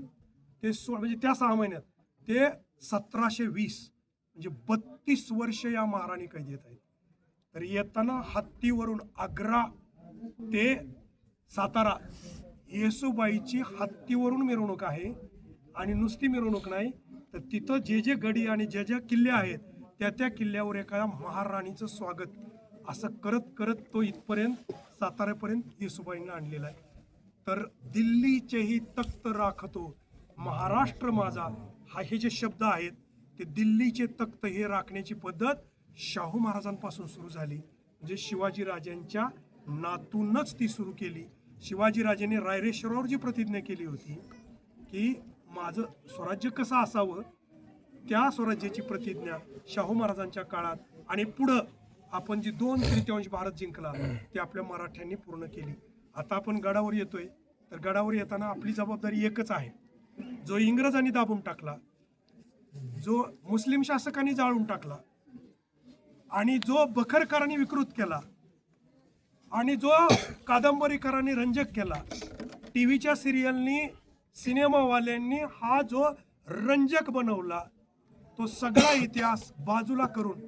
ते म्हणजे त्या 6 महिन्यात ते 1720 म्हणजे 32 वर्ष या महाराणी कैदेत आहेत. तर येताना हत्तीवरून आग्रा ते सातारा येसूबाईची हत्तीवरून मिरवणूक आहे. आणि नुसती मिरवणूक नाही तर तिथं जे जे गडी आणि जे जे किल्ले आहेत त्या किल्ल्यावर एका महाराणीचं स्वागत असं करत करत तो इथपर्यंत साताऱ्यापर्यंत येसूबाईंना आणलेला आहे. तर दिल्लीचेही तख्त राखतो महाराष्ट्र माझा हा हे जे शब्द आहेत ते दिल्लीचे तख्त हे राखण्याची पद्धत शाहू महाराजांपासून सुरू झाली. म्हणजे शिवाजीराजांच्या नातूनच ती सुरू केली. शिवाजीराजांनी रायरेश्वरावर जी प्रतिज्ञा केली होती की माझं स्वराज्य कसं असावं त्या स्वराज्याची प्रतिज्ञा शाहू महाराजांच्या काळात आणि पुढं आपण जी 2/3 भारत जिंकला ते आपल्या मराठ्यांनी पूर्ण केली. आता आपण गडावर येतोय तर गडावर येताना आपली जबाबदारी एकच आहे. जो इंग्रजांनी दाबून टाकला, जो मुस्लिम शासकांनी जाळून टाकला आणि जो बखरकरांनी विकृत केला आणि जो कादंबरीकरांनी रंजक केला, टीव्हीच्या सिरियलनी सिनेमावाल्यांनी हा जो रंजक बनवला तो सगळा इतिहास बाजूला करून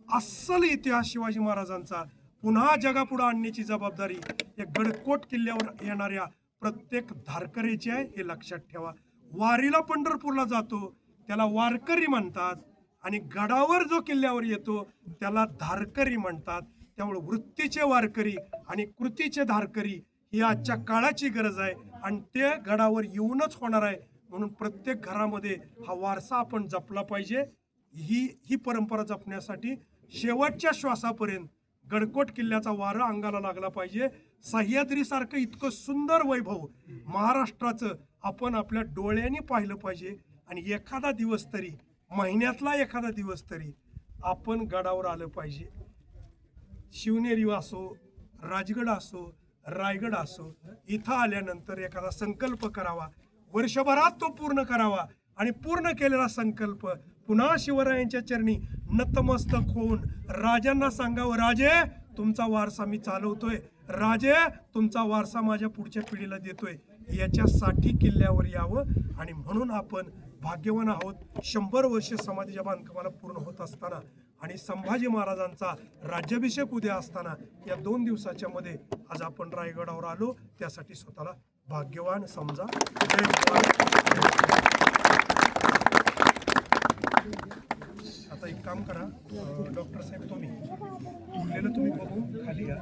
अस्सल इतिहास शिवाजी महाराजांचा पुन्हा जगापुढे आणण्याची जबाबदारी या गडकोट किल्ल्यावर येणाऱ्या प्रत्येक धारकरीची आहे हे लक्षात ठेवा. वारीला पंढरपूरला जातो त्याला वारकरी म्हणतात आणि गडावर जो किल्ल्यावर येतो त्याला धारकरी म्हणतात. त्यामुळे वृत्तीचे वारकरी आणि कृतीचे धारकरी ही आजच्या काळाची गरज आहे आणि ते गडावर येऊनच होणार आहे. म्हणून प्रत्येक घरामध्ये हा वारसा आपण जपला पाहिजे. ही परंपरा जपण्यासाठी शेवटच्या श्वासापर्यंत गडकोट किल्ल्याचा वारा अंगाला लागला पाहिजे. सह्याद्रीसारखं इतकं सुंदर वैभव महाराष्ट्राचं आपण आपल्या डोळ्यांनी पाहिलं पाहिजे आणि एखादा दिवस तरी, महिन्यातला एखादा दिवस तरी आपण गडावर आलं पाहिजे. शिवनेरी असो, राजगड असो, रायगड असो, इथं आल्यानंतर एखादा संकल्प करावा, वर्षभरात तो पूर्ण करावा आणि पूर्ण केलेला संकल्प पुन्हा शिवरायांच्या चरणी नतमस्तक होऊन राजांना सांगावं, राजे तुमचा वारसा मी चालवतोय, राजे तुमचा वारसा माझ्या पुढच्या पिढीला देतोय. याच्यासाठी किल्ल्यावर यावं आणि म्हणून आपण भाग्यवान आहोत. 100 वर्ष समाधीच्या बांधकामाला पूर्ण होत असताना आणि संभाजी महाराजांचा राज्याभिषेक उद्या असताना या 2 दिवसाच्या मध्ये आज आपण रायगडावर आलो. त्यासाठी स्वतःला भाग्यवान समजा. आता एक काम करा, डॉक्टर साहेब तुम्ही उरलेलं तुम्ही बघून खाली या.